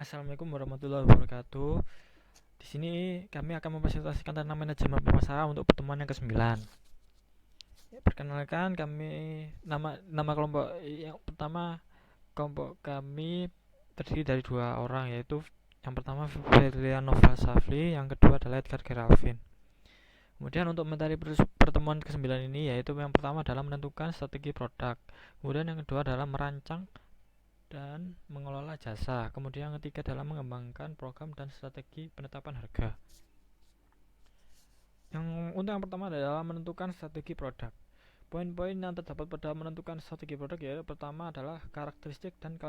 Assalamualaikum warahmatullahi wabarakatuh. Di sini kami akan mempresentasikan tentang manajemen pemasaran untuk pertemuan yang ke-9. Perkenalkan kami nama kelompok yang pertama, kelompok kami terdiri dari dua orang, yaitu yang pertama Ferlian Noval Safli, yang kedua adalah Edgar Geralvin. Kemudian untuk materi pertemuan ke-9 ini, yaitu yang pertama adalah menentukan strategi produk, kemudian yang kedua adalah merancang dan mengelola jasa. Kemudian yang ketiga adalah mengembangkan program dan strategi penetapan harga. Untuk yang pertama adalah menentukan strategi produk. Poin-poin yang terdapat pada menentukan strategi produk yaitu pertama adalah karakteristik dan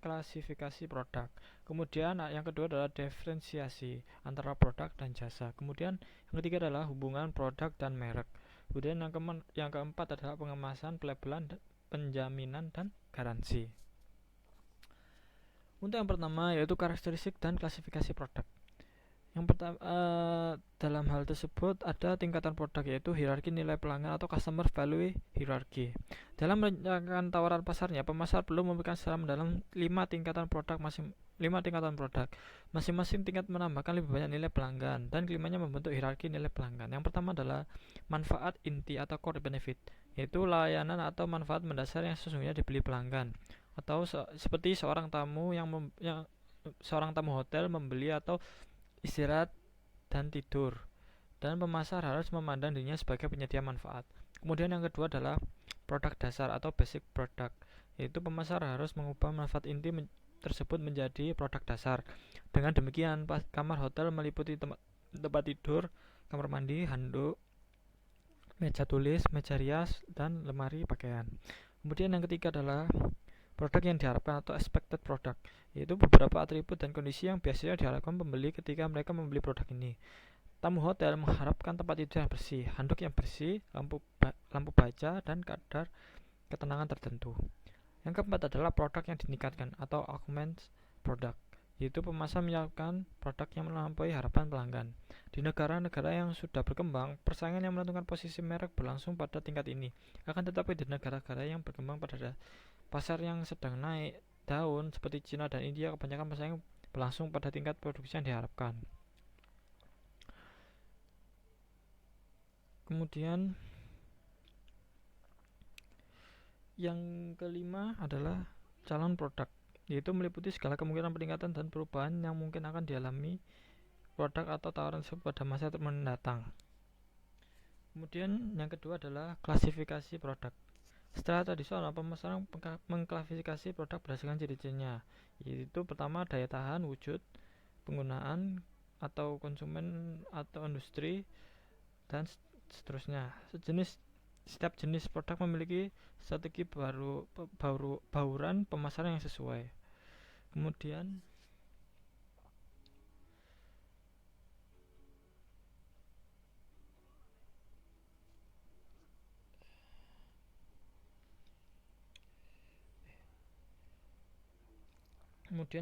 klasifikasi produk. Kemudian yang kedua adalah diferensiasi antara produk dan jasa. Kemudian yang ketiga adalah hubungan produk dan merek. Kemudian yang keempat adalah pengemasan, pelabelan, penjaminan, dan garansi. Untuk yang pertama yaitu karakteristik dan klasifikasi produk. Yang pertama, dalam hal tersebut ada tingkatan produk yaitu hierarki nilai pelanggan atau customer value hierarchy. Dalam merencanakan tawaran pasarnya, pemasar perlu memberikan secara mendalam 5 tingkatan produk Masing-masing tingkat menambahkan lebih banyak nilai pelanggan dan kelimanya membentuk hierarki nilai pelanggan. Yang pertama adalah manfaat inti atau core benefit, yaitu layanan atau manfaat mendasar yang sesungguhnya dibeli pelanggan. Atau seperti seorang tamu seorang tamu hotel membeli atau istirahat dan tidur, dan pemasar harus memandang dirinya sebagai penyedia manfaat. Kemudian yang kedua adalah produk dasar atau basic product, yaitu pemasar harus mengubah manfaat inti tersebut menjadi produk dasar. Dengan demikian, kamar hotel meliputi tempat tidur, kamar mandi, handuk, meja tulis, meja rias, dan lemari pakaian. Kemudian yang ketiga adalah produk yang diharapkan atau expected product, yaitu beberapa atribut dan kondisi yang biasanya diharapkan pembeli ketika mereka membeli produk ini. Tamu hotel mengharapkan tempat tidur yang bersih, handuk yang bersih, lampu baca, dan kadar ketenangan tertentu. Yang keempat adalah produk yang ditingkatkan atau augmented product, yaitu pemasar menyiapkan produk yang melampaui harapan pelanggan. Di negara-negara yang sudah berkembang, persaingan yang menentukan posisi merek berlangsung pada tingkat ini. Akan tetapi di negara-negara yang berkembang pada pasar yang sedang naik daun seperti Cina dan India, kebanyakan persaingan berlangsung pada tingkat produksi yang diharapkan. Kemudian yang kelima adalah calon produk, yaitu meliputi segala kemungkinan peningkatan dan perubahan yang mungkin akan dialami produk atau tawaran tersebut pada masa mendatang. Kemudian yang kedua adalah klasifikasi produk. Secara tradisional, pemasaran mengklasifikasi produk berdasarkan ciri-cirinya, yaitu pertama daya tahan, wujud, penggunaan atau konsumen atau industri, dan seterusnya. Setiap jenis produk memiliki strategi bauran pemasaran yang sesuai. Kemudian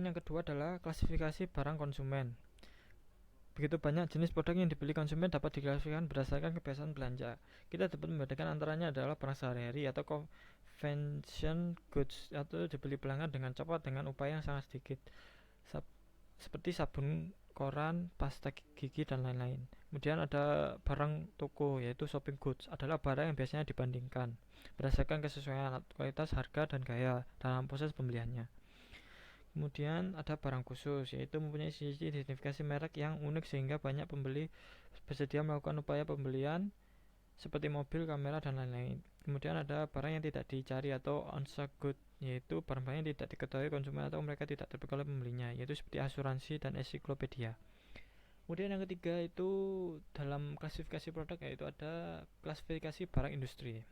yang kedua adalah klasifikasi barang konsumen. Begitu banyak jenis produk yang dibeli konsumen dapat diklasifikasikan berdasarkan kebiasaan belanja. Kita dapat membedakan antaranya adalah barang sehari-hari atau convention goods, atau dibeli pelanggan dengan cepat dengan upaya yang sangat sedikit, seperti sabun, koran, pasta gigi, dan lain-lain. Kemudian ada barang toko, yaitu shopping goods, adalah barang yang biasanya dibandingkan berdasarkan kesesuaian kualitas, harga, dan gaya dalam proses pembeliannya. Kemudian ada barang khusus, yaitu mempunyai sisi identifikasi merek yang unik sehingga banyak pembeli bersedia melakukan upaya pembelian seperti mobil, kamera, dan lain-lain. Kemudian ada barang yang tidak dicari atau unsought good, yaitu barang-barang yang tidak diketahui konsumen atau mereka tidak terpikir oleh pembelinya, yaitu seperti asuransi dan ensiklopedia. Kemudian yang ketiga itu dalam klasifikasi produk, yaitu ada klasifikasi barang industri,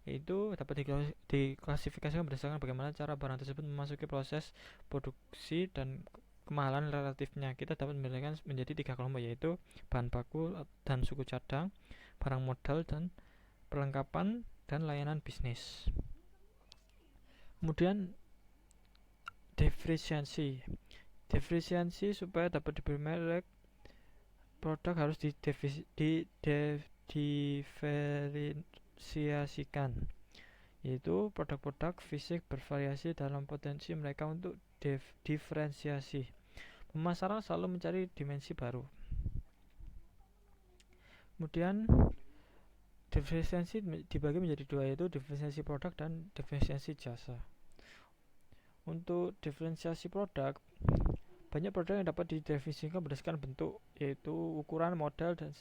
yaitu dapat diklasifikasikan berdasarkan bagaimana cara barang tersebut memasuki proses produksi dan kemahalan relatifnya. Kita dapat membedakan menjadi 3 kelompok, yaitu bahan baku dan suku cadang, barang modal dan perlengkapan, dan layanan bisnis. Kemudian diferensiasi supaya dapat dibeli merek produk harus diferensiasikan, yaitu produk-produk fisik bervariasi dalam potensi mereka untuk diferensiasi. Pemasaran selalu mencari dimensi baru. Kemudian diferensiasi dibagi menjadi dua, yaitu diferensiasi produk dan diferensiasi jasa. Untuk diferensiasi produk, banyak produk yang dapat didefinisikan berdasarkan bentuk, yaitu ukuran, model, dan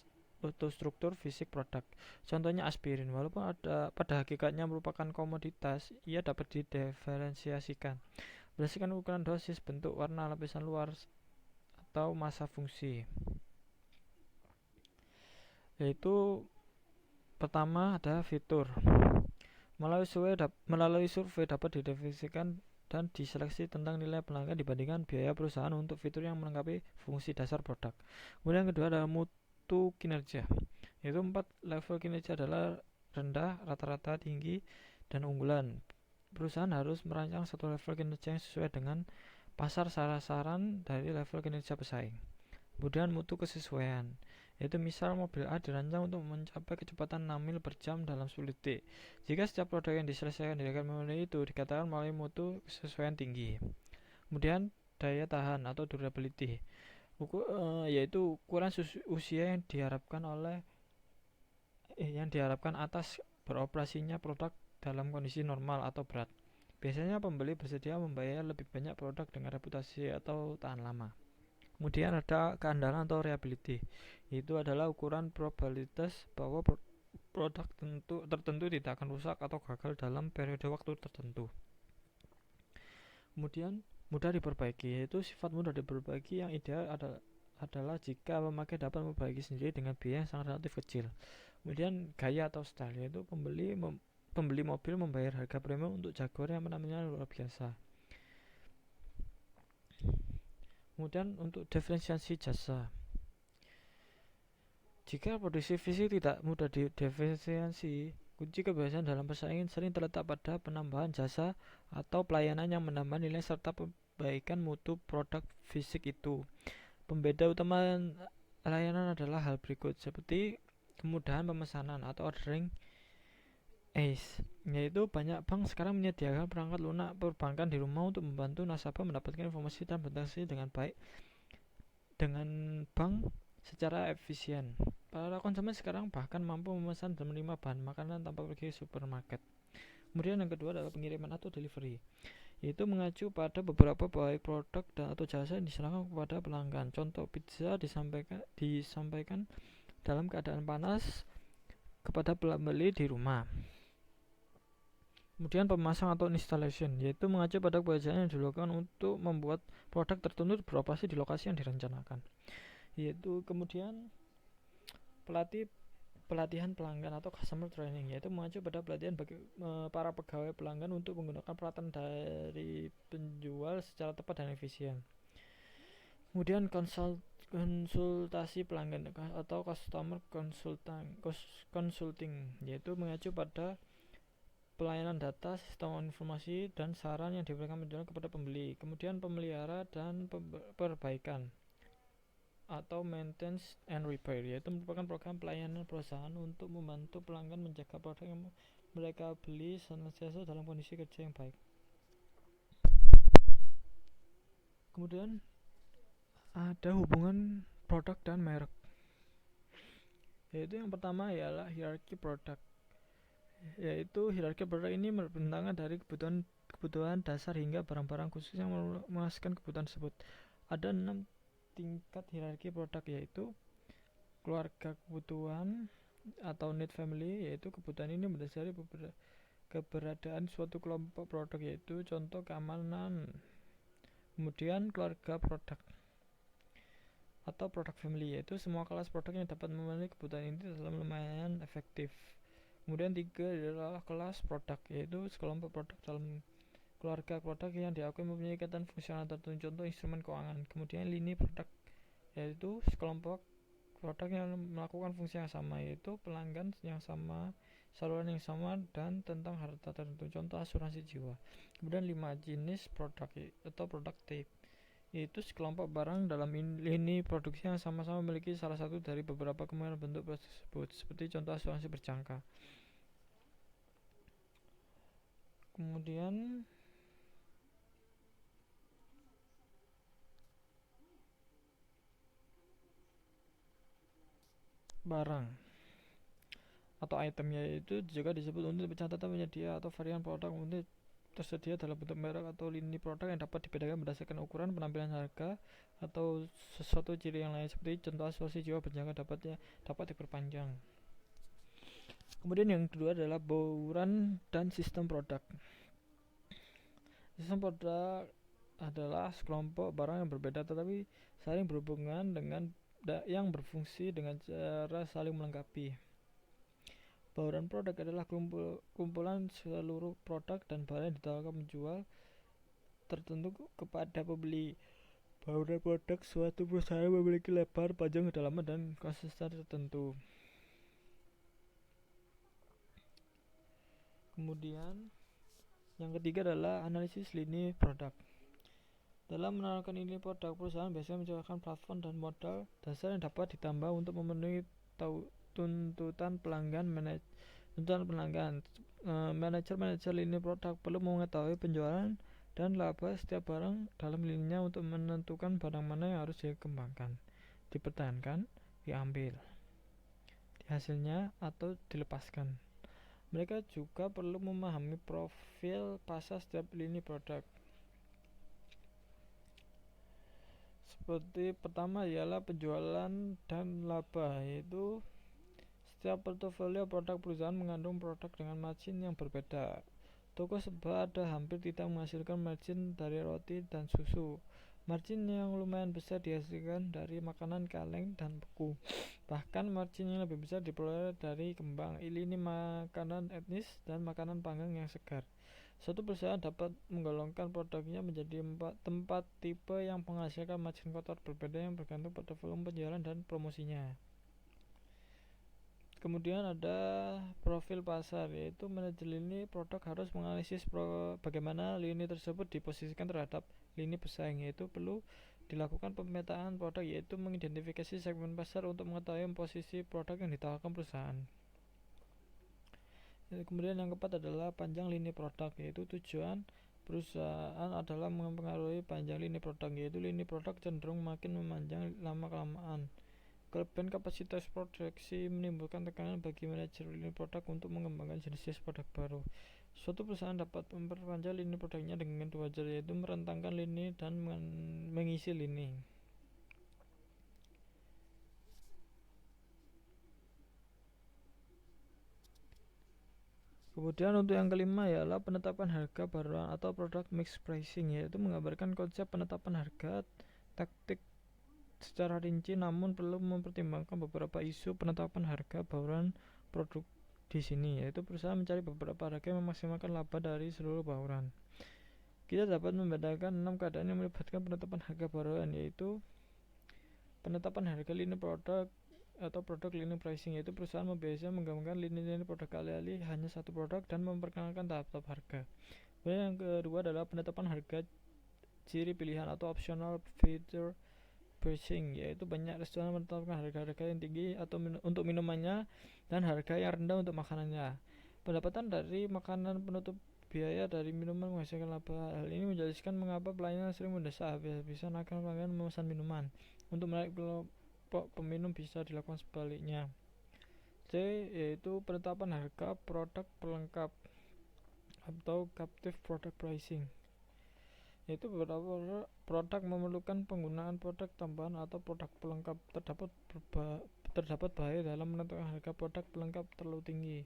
struktur fisik produk. Contohnya aspirin, walaupun pada hakikatnya merupakan komoditas, ia dapat didiferensiasikan berdasarkan ukuran, dosis, bentuk, warna, lapisan luar, atau masa fungsi. Yaitu pertama ada fitur. Melalui survei dapat didefinisikan dan diseleksi tentang nilai pelanggan dibandingkan biaya perusahaan untuk fitur yang melengkapi fungsi dasar produk. Kemudian yang kedua adalah mutu kinerja, yaitu 4 level kinerja adalah rendah, rata-rata, tinggi, dan unggulan. Perusahaan harus merancang satu level kinerja yang sesuai dengan pasar sasaran dari level kinerja pesaing. Kemudian mutu kesesuaian, yaitu misal mobil A dirancang untuk mencapai kecepatan 6 mil per jam dalam 10 detik. Jika setiap produk yang diselesaikan akan memenuhi itu, dikatakan melalui mutu kesesuaian tinggi. Kemudian daya tahan atau durability, yaitu ukuran usia yang diharapkan atas beroperasinya produk dalam kondisi normal atau berat. Biasanya pembeli bersedia membayar lebih banyak produk dengan reputasi atau tahan lama. Kemudian ada keandalan atau reliability, itu adalah ukuran probabilitas bahwa produk tertentu tidak akan rusak atau gagal dalam periode waktu tertentu. Kemudian mudah diperbaiki, yaitu sifat mudah diperbaiki yang ideal adalah jika pemakai dapat memperbaiki sendiri dengan biaya yang sangat relatif kecil. Kemudian gaya atau style, yaitu pembeli mobil membayar harga premium untuk Jaguar yang penampilannya luar biasa. Kemudian untuk diferensiasi jasa, jika produksi fisik tidak mudah didiferensiasi, kunci keberhasilan dalam persaingan sering terletak pada penambahan jasa atau pelayanan yang menambah nilai serta perbaikan mutu produk fisik itu. Pembeda utama layanan adalah hal berikut, seperti kemudahan pemesanan atau ordering ease, yaitu banyak bank sekarang menyediakan perangkat lunak perbankan di rumah untuk membantu nasabah mendapatkan informasi dan berinteraksi dengan baik dengan bank secara efisien. Para konsumen sekarang bahkan mampu memesan dan menerima bahan makanan tanpa pergi ke supermarket. Kemudian yang kedua adalah pengiriman atau delivery, yaitu mengacu pada beberapa baik produk atau jasa yang diserahkan kepada pelanggan. Contoh, pizza disampaikan dalam keadaan panas kepada pembeli di rumah. Kemudian pemasang atau installation, yaitu mengacu pada pekerjaan yang dilakukan untuk membuat produk tertentu beroperasi di lokasi yang direncanakan. Yaitu kemudian pelatihan pelanggan atau customer training, yaitu mengacu pada pelatihan bagi para pegawai pelanggan untuk menggunakan peralatan dari penjual secara tepat dan efisien. Kemudian konsultasi pelanggan atau customer consulting, yaitu mengacu pada pelayanan data, sistem informasi, dan saran yang diberikan penjual kepada pembeli. Kemudian pemelihara dan perbaikan atau maintenance and repair, yaitu merupakan program pelayanan perusahaan untuk membantu pelanggan menjaga produk yang mereka beli senantiasa dalam kondisi kerja yang baik. Kemudian ada hubungan produk dan merek, yaitu yang pertama ialah hierarki produk, yaitu hierarki produk ini berbentangan dari kebutuhan dasar hingga barang-barang khusus yang memuaskan kebutuhan tersebut. Ada 6 tingkat hierarki produk, yaitu keluarga kebutuhan atau need family, yaitu kebutuhan ini berdasari keberadaan suatu kelompok produk, yaitu contoh keamanan. Kemudian keluarga produk atau produk family, yaitu semua kelas produk yang dapat memenuhi kebutuhan ini dalam lumayan efektif. Kemudian 3 adalah kelas produk, yaitu sekelompok produk dalam keluarga produk yang diakui mempunyai ikatan fungsional tertentu, contoh instrumen keuangan. Kemudian lini produk, yaitu sekelompok produk yang melakukan fungsi yang sama, yaitu pelanggan yang sama, saluran yang sama, dan tentang harta tertentu, contoh asuransi jiwa. Kemudian 5 jenis produk atau produk type, yaitu sekelompok barang dalam lini produksi yang sama-sama memiliki salah satu dari beberapa kemungkinan bentuk tersebut, seperti contoh asuransi berjangka. Kemudian barang atau item, yaitu juga disebut unit pencatatan penyedia atau varian produk. Unit tersedia dalam bentuk merek atau lini produk yang dapat dibedakan berdasarkan ukuran, penampilan, harga, atau sesuatu ciri yang lain. Seperti contoh asuransi jiwa berjangka dapat diperpanjang. Kemudian yang kedua adalah bauran dan sistem produk. Sistem produk adalah sekelompok barang yang berbeda tetapi saling berhubungan dengan yang berfungsi dengan cara saling melengkapi. Bauran produk adalah kumpulan seluruh produk dan barang yang ditawarkan penjual tertentu kepada pembeli. Bauran produk suatu perusahaan memiliki lebar, panjang, kedalaman, dan konsistensi tertentu. Kemudian yang ketiga adalah analisis lini produk. Dalam menawarkan lini produk, perusahaan biasanya menciptakan plafon dan modal dasar yang dapat ditambah untuk memenuhi tuntutan pelanggan. Manajer lini produk perlu mengetahui penjualan dan laba setiap barang dalam lininya untuk menentukan barang mana yang harus dikembangkan, dipertahankan, diambil hasilnya, atau dilepaskan. Mereka juga perlu memahami profil pasar setiap lini produk. Seperti pertama ialah penjualan dan laba, yaitu setiap portofolio produk perusahaan mengandung produk dengan margin yang berbeda. Toko sebelah ada hampir tidak menghasilkan margin dari roti dan susu. Margin yang lumayan besar dihasilkan dari makanan kaleng dan beku. Bahkan margin yang lebih besar diperoleh dari kembang, lini makanan etnis, dan makanan panggang yang segar. Suatu perusahaan dapat menggolongkan produknya menjadi 4 tipe yang menghasilkan margin kotor berbeda yang bergantung pada volume penjualan dan promosinya. Kemudian ada profil pasar, yaitu manajer lini produk harus menganalisis bagaimana lini tersebut diposisikan terhadap lini pesaing, yaitu perlu dilakukan pemetaan produk, yaitu mengidentifikasi segmen pasar untuk mengetahui posisi produk yang ditawarkan perusahaan. Kemudian yang keempat adalah panjang lini produk, yaitu tujuan perusahaan adalah mempengaruhi panjang lini produk, yaitu lini produk cenderung makin memanjang lama-kelamaan. Kelebihan kapasitas produksi menimbulkan tekanan bagi manajer lini produk untuk mengembangkan jenis produk baru. Suatu perusahaan dapat memperpanjang lini produknya dengan 2 cara, yaitu merentangkan lini dan mengisi lini. Kemudian untuk yang kelima ialah penetapan harga baruan atau product mix pricing, yaitu menggambarkan konsep penetapan harga taktik secara rinci, namun perlu mempertimbangkan beberapa isu penetapan harga bauran produk di sini, yaitu perusahaan mencari beberapa harga yang memaksimalkan laba dari seluruh bauran. Kita dapat membedakan 6 keadaan yang melibatkan penetapan harga baruan, yaitu penetapan harga lini produk atau produk lini pricing, yaitu perusahaan biasanya menggabungkan lini-lini produk alih-alih hanya satu produk dan memperkenalkan tahap-tahap harga. Kemudian yang kedua adalah penetapan harga ciri pilihan atau optional feature pricing, yaitu banyak restoran menetapkan harga-harga yang tinggi atau untuk minumannya dan harga yang rendah untuk makanannya. Pendapatan dari makanan penutup biaya dari minuman menghasilkan laba. Hal ini menjelaskan mengapa pelayanan sering mendesak habis-habisan akan pelanggan memesan minuman. Untuk menarik peminum bisa dilakukan sebaliknya. C, yaitu penetapan harga produk pelengkap atau captive product pricing, yaitu beberapa produk memerlukan penggunaan produk tambahan atau produk pelengkap. Terdapat bahaya dalam menentukan harga produk pelengkap terlalu tinggi.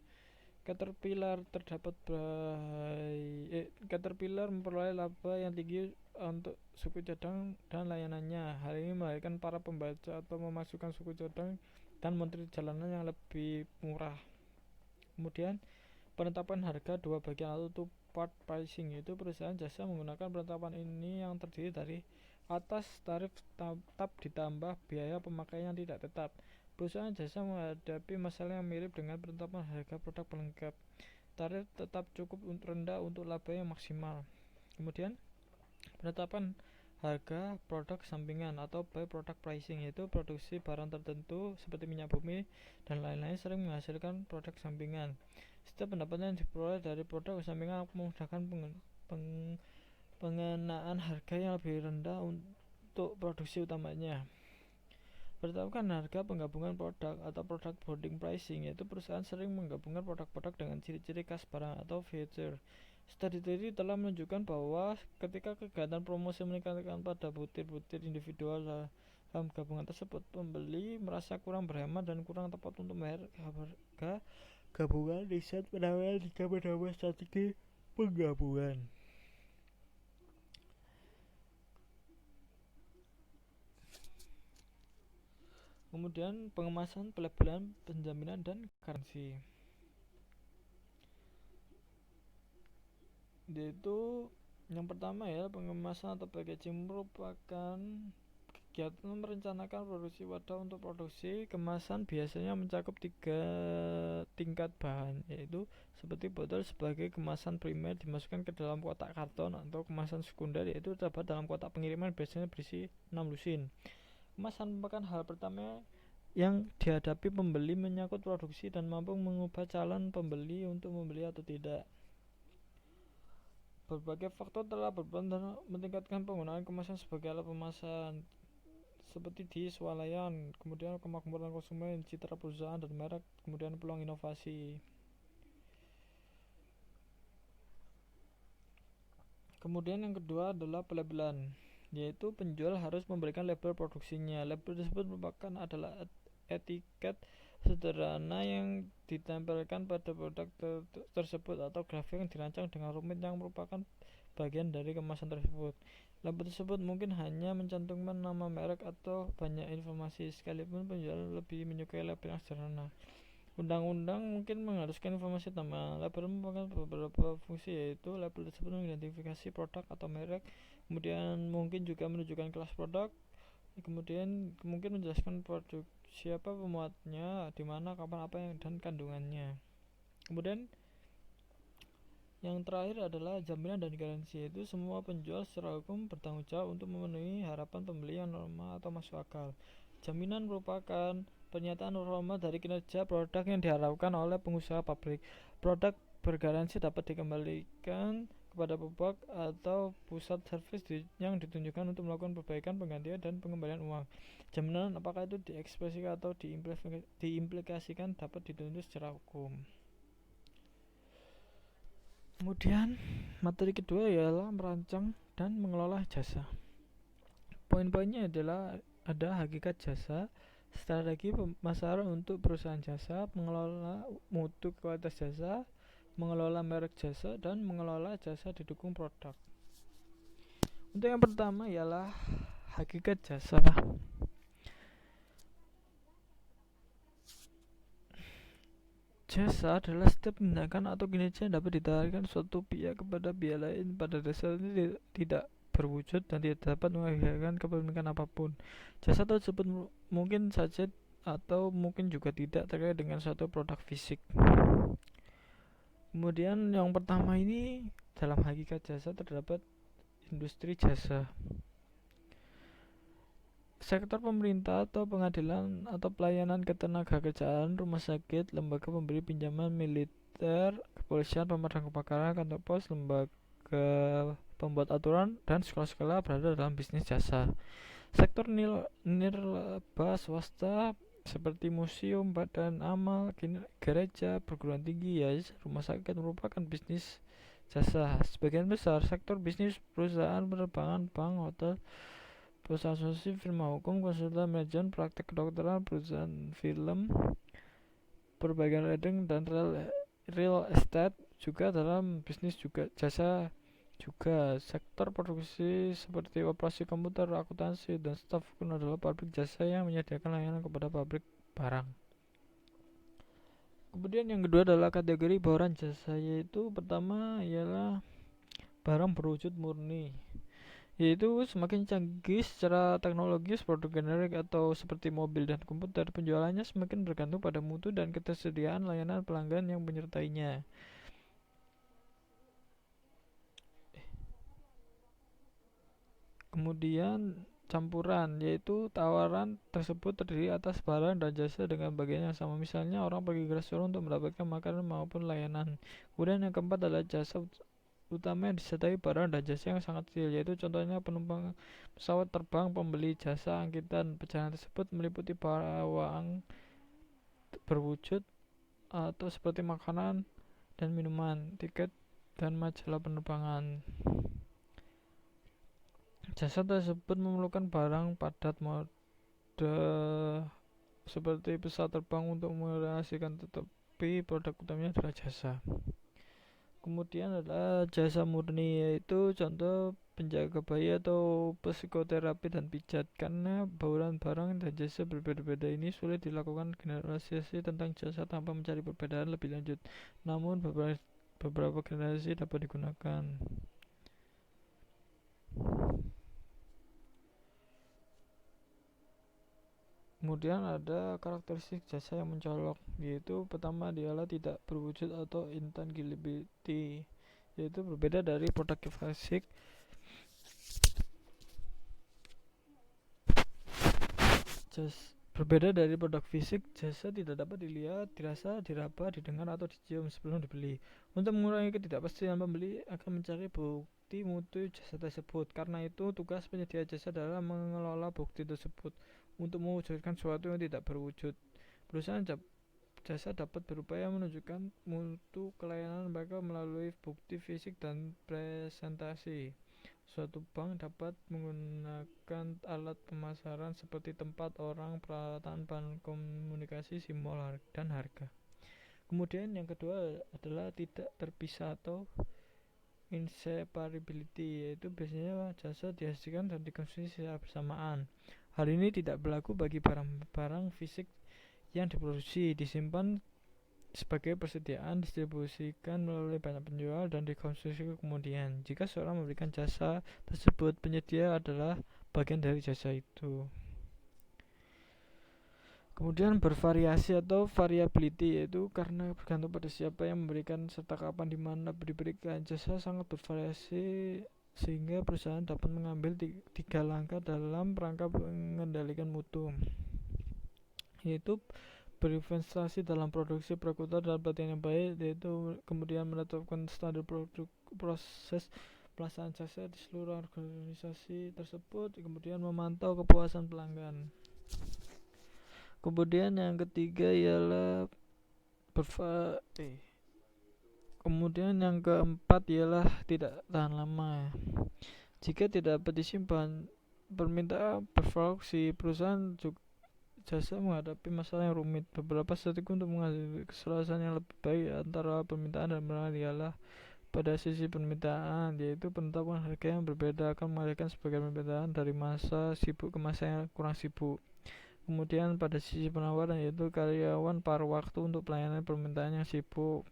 Caterpillar memperoleh laba yang tinggi untuk suku cadang dan layanannya. Hal ini melahirkan para pembaca atau memasukkan suku cadang dan menteri jalanan yang lebih murah. Kemudian penetapan harga dua bagian atau two-part pricing, yaitu perusahaan jasa menggunakan penetapan ini yang terdiri dari atas tarif tetap ditambah biaya pemakaian yang tidak tetap. Perusahaan jasa menghadapi masalah yang mirip dengan penetapan harga produk pelengkap. Tarif tetap cukup rendah untuk laba yang maksimal. Kemudian penetapan harga produk sampingan atau by-product pricing, yaitu produksi barang tertentu seperti minyak bumi dan lain-lain sering menghasilkan produk sampingan. Setiap pendapatan yang diperoleh dari produk sampingan memudahkan pengenaan harga yang lebih rendah untuk produksi utamanya. Berdasarkan harga penggabungan produk atau product bonding pricing, yaitu perusahaan sering menggabungkan produk-produk dengan ciri-ciri khas barang atau feature. Studi telah menunjukkan bahwa ketika kegiatan promosi meningkatkan pada butir-butir individual dalam gabungan tersebut, pembeli merasa kurang berhemat dan kurang tepat untuk membayar harga gabungan. Riset menawarkan 3 penambah strategi penggabungan. Kemudian pengemasan, pelabelan, penjaminan, dan garansi. Yaitu yang pertama ya, pengemasan atau packaging merupakan kegiatan merencanakan produksi wadah untuk produksi. Kemasan biasanya mencakup 3 tingkat bahan, yaitu seperti botol sebagai kemasan primer dimasukkan ke dalam kotak karton, atau kemasan sekunder yaitu terdapat dalam kotak pengiriman biasanya berisi 6 lusin. Kemasan merupakan hal pertama yang dihadapi pembeli menyangkut produksi dan mampu mengubah calon pembeli untuk membeli atau tidak. Berbagai faktor telah berperan dalam meningkatkan penggunaan kemasan sebagai alat pemasaran, seperti di swalayan, kemudian kemakmuran konsumen, citra perusahaan dan merek, kemudian peluang inovasi. Kemudian yang kedua adalah pelabelan, yaitu penjual harus memberikan label produksinya. Label tersebut adalah etiket sederhana yang ditempelkan pada produk tersebut atau grafik yang dirancang dengan rumit yang merupakan bagian dari kemasan tersebut. Label tersebut mungkin hanya mencantumkan nama merek atau banyak informasi, sekalipun penjual lebih menyukai label yang sederhana. Undang-undang mungkin mengharuskan informasi tambahan. Label merupakan beberapa fungsi, yaitu label tersebut mengidentifikasi produk atau merek, kemudian mungkin juga menunjukkan kelas produk, kemudian mungkin menjelaskan produk, siapa pemuatnya, di mana, kapan, apa yang, dan kandungannya. Kemudian yang terakhir adalah jaminan dan garansi, yaitu semua penjual secara hukum bertanggung jawab untuk memenuhi harapan pembeli yang normal atau masuk akal. Jaminan merupakan pernyataan normal dari kinerja produk yang diharapkan oleh pengusaha pabrik. Produk bergaransi dapat dikembalikan kepada pabrik atau pusat servis yang ditunjukkan untuk melakukan perbaikan, penggantian, dan pengembalian uang. Jaminan apakah itu diekspresikan atau diimplikasikan dapat dituntut secara hukum. Kemudian materi kedua ialah merancang dan mengelola jasa. Poin-poinnya adalah ada hakikat jasa, strategi pemasaran untuk perusahaan jasa, mengelola mutu kualitas jasa, mengelola merek jasa, dan mengelola jasa didukung produk. Untuk yang pertama ialah hakikat jasa. Jasa adalah setiap tindakan atau kinerja yang dapat ditawarkan suatu pihak kepada pihak lain, pada dasarnya tidak berwujud dan tidak dapat mengakibatkan kepemilikan apapun. Jasa tersebut mungkin saja atau mungkin juga tidak terkait dengan suatu produk fisik. Kemudian yang pertama ini, dalam hakikat jasa terdapat industri jasa. Sektor pemerintah atau pengadilan atau pelayanan ketenagakerjaan, rumah sakit, lembaga pemberi pinjaman, militer, kepolisian, pemadam kebakaran, kantor pos, lembaga pembuat aturan, dan sekolah-sekolah berada dalam bisnis jasa. Sektor nirlaba swasta seperti museum, badan amal, gereja, perguruan tinggi, ya rumah sakit merupakan bisnis jasa. Sebagian besar sektor bisnis perusahaan penerbangan, bank, hotel, perusahaan asuransi, firma hukum, konsultan manajemen, praktek kedokteran, perusahaan film, perbaikan ladang, dan real estate juga dalam bisnis juga jasa juga. Sektor produksi seperti operasi komputer, akuntansi, dan staf pun adalah pabrik jasa yang menyediakan layanan kepada pabrik barang. Kemudian yang kedua adalah kategori bawahan jasa, yaitu pertama ialah barang berwujud murni, yaitu semakin canggih secara teknologis produk generik atau seperti mobil dan komputer, penjualannya semakin bergantung pada mutu dan ketersediaan layanan pelanggan yang menyertainya. Kemudian campuran, yaitu tawaran tersebut terdiri atas barang dan jasa dengan bagian yang sama. Misalnya orang pergi ke restoran untuk mendapatkan makanan maupun layanan. Kemudian yang keempat adalah jasa utama yang disertai barang dan jasa yang sangat kecil, yaitu contohnya penumpang pesawat terbang. Pembeli jasa angkutan perjalanan tersebut meliputi barang berwujud atau seperti makanan dan minuman, tiket, dan majalah penerbangan. Jasa tersebut memerlukan barang padat mode seperti pesawat terbang untuk merealisasikan, tetapi produk utamanya adalah jasa. Kemudian adalah jasa murni, yaitu contoh penjaga bayi atau psikoterapi dan pijat. Karena bauran barang dan jasa berbeda-beda ini, sulit dilakukan generalisasi tentang jasa tanpa mencari perbedaan lebih lanjut. Namun beberapa generalisasi dapat digunakan. Kemudian ada karakteristik jasa yang mencolok, yaitu pertama dialah tidak berwujud atau intangibility, yaitu berbeda dari produk fisik. Berbeda dari produk fisik, jasa tidak dapat dilihat, dirasa, diraba, didengar, atau dicium sebelum dibeli. Untuk mengurangi ketidakpastian, pembeli akan mencari bukti mutu jasa tersebut. Karena itu, tugas penyedia jasa adalah mengelola bukti tersebut untuk mewujudkan sesuatu yang tidak berwujud. Perusahaan jasa dapat berupaya menunjukkan mutu kelayanan mereka melalui bukti fisik dan presentasi. Suatu bank dapat menggunakan alat pemasaran seperti tempat, orang, peralatan, bahan komunikasi, simbol, dan harga. Kemudian yang kedua adalah tidak terpisah atau inseparability, yaitu biasanya jasa dihasilkan dan dikonsumsi secara bersamaan. Hal ini tidak berlaku bagi barang-barang fisik yang diproduksi, disimpan sebagai persediaan, distribusikan melalui banyak penjual, dan dikonsumsi kemudian. Jika seorang memberikan jasa tersebut, penyedia adalah bagian dari jasa itu. Kemudian bervariasi atau variability, yaitu karena bergantung pada siapa yang memberikan serta kapan di mana diberikan. Jasa sangat bervariasi sehingga perusahaan dapat mengambil 3 langkah dalam rangka mengendalikan mutu, yaitu berinvestasi dalam produksi perkutan dan pelatihan yang baik, yaitu kemudian menetapkan standar proses pelaksanaan jasa di seluruh organisasi tersebut, kemudian memantau kepuasan pelanggan. Kemudian yang ketiga ialah kemudian yang keempat ialah tidak tahan lama. Jika tidak dapat disimpan, permintaan bervariasi, perusahaan jasa menghadapi masalah yang rumit. Beberapa strategi untuk menghasilkan keselarasan yang lebih baik antara permintaan dan penawaran ialah pada sisi permintaan, yaitu penetapan harga yang berbeda akan mengalihkan sebagian permintaan dari masa sibuk ke masa yang kurang sibuk. Kemudian pada sisi penawaran, yaitu karyawan paruh waktu untuk pelayanan permintaan yang sibuk.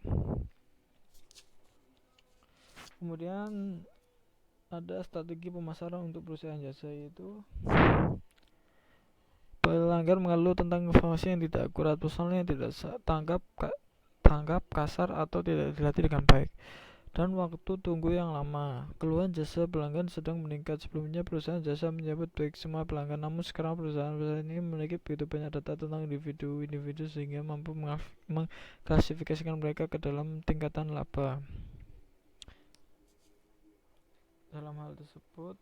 Kemudian ada strategi pemasaran untuk perusahaan jasa, yaitu pelanggan mengeluh tentang informasi yang tidak akurat, personal yang tidak tanggap, kasar, atau tidak dilatih dengan baik, dan waktu tunggu yang lama. Keluhan jasa pelanggan sedang meningkat. Sebelumnya perusahaan jasa menyambut baik semua pelanggan, namun sekarang perusahaan ini memiliki begitu banyak data tentang individu sehingga mampu mengklasifikasikan mereka ke dalam tingkatan laba. Dalam hal tersebut,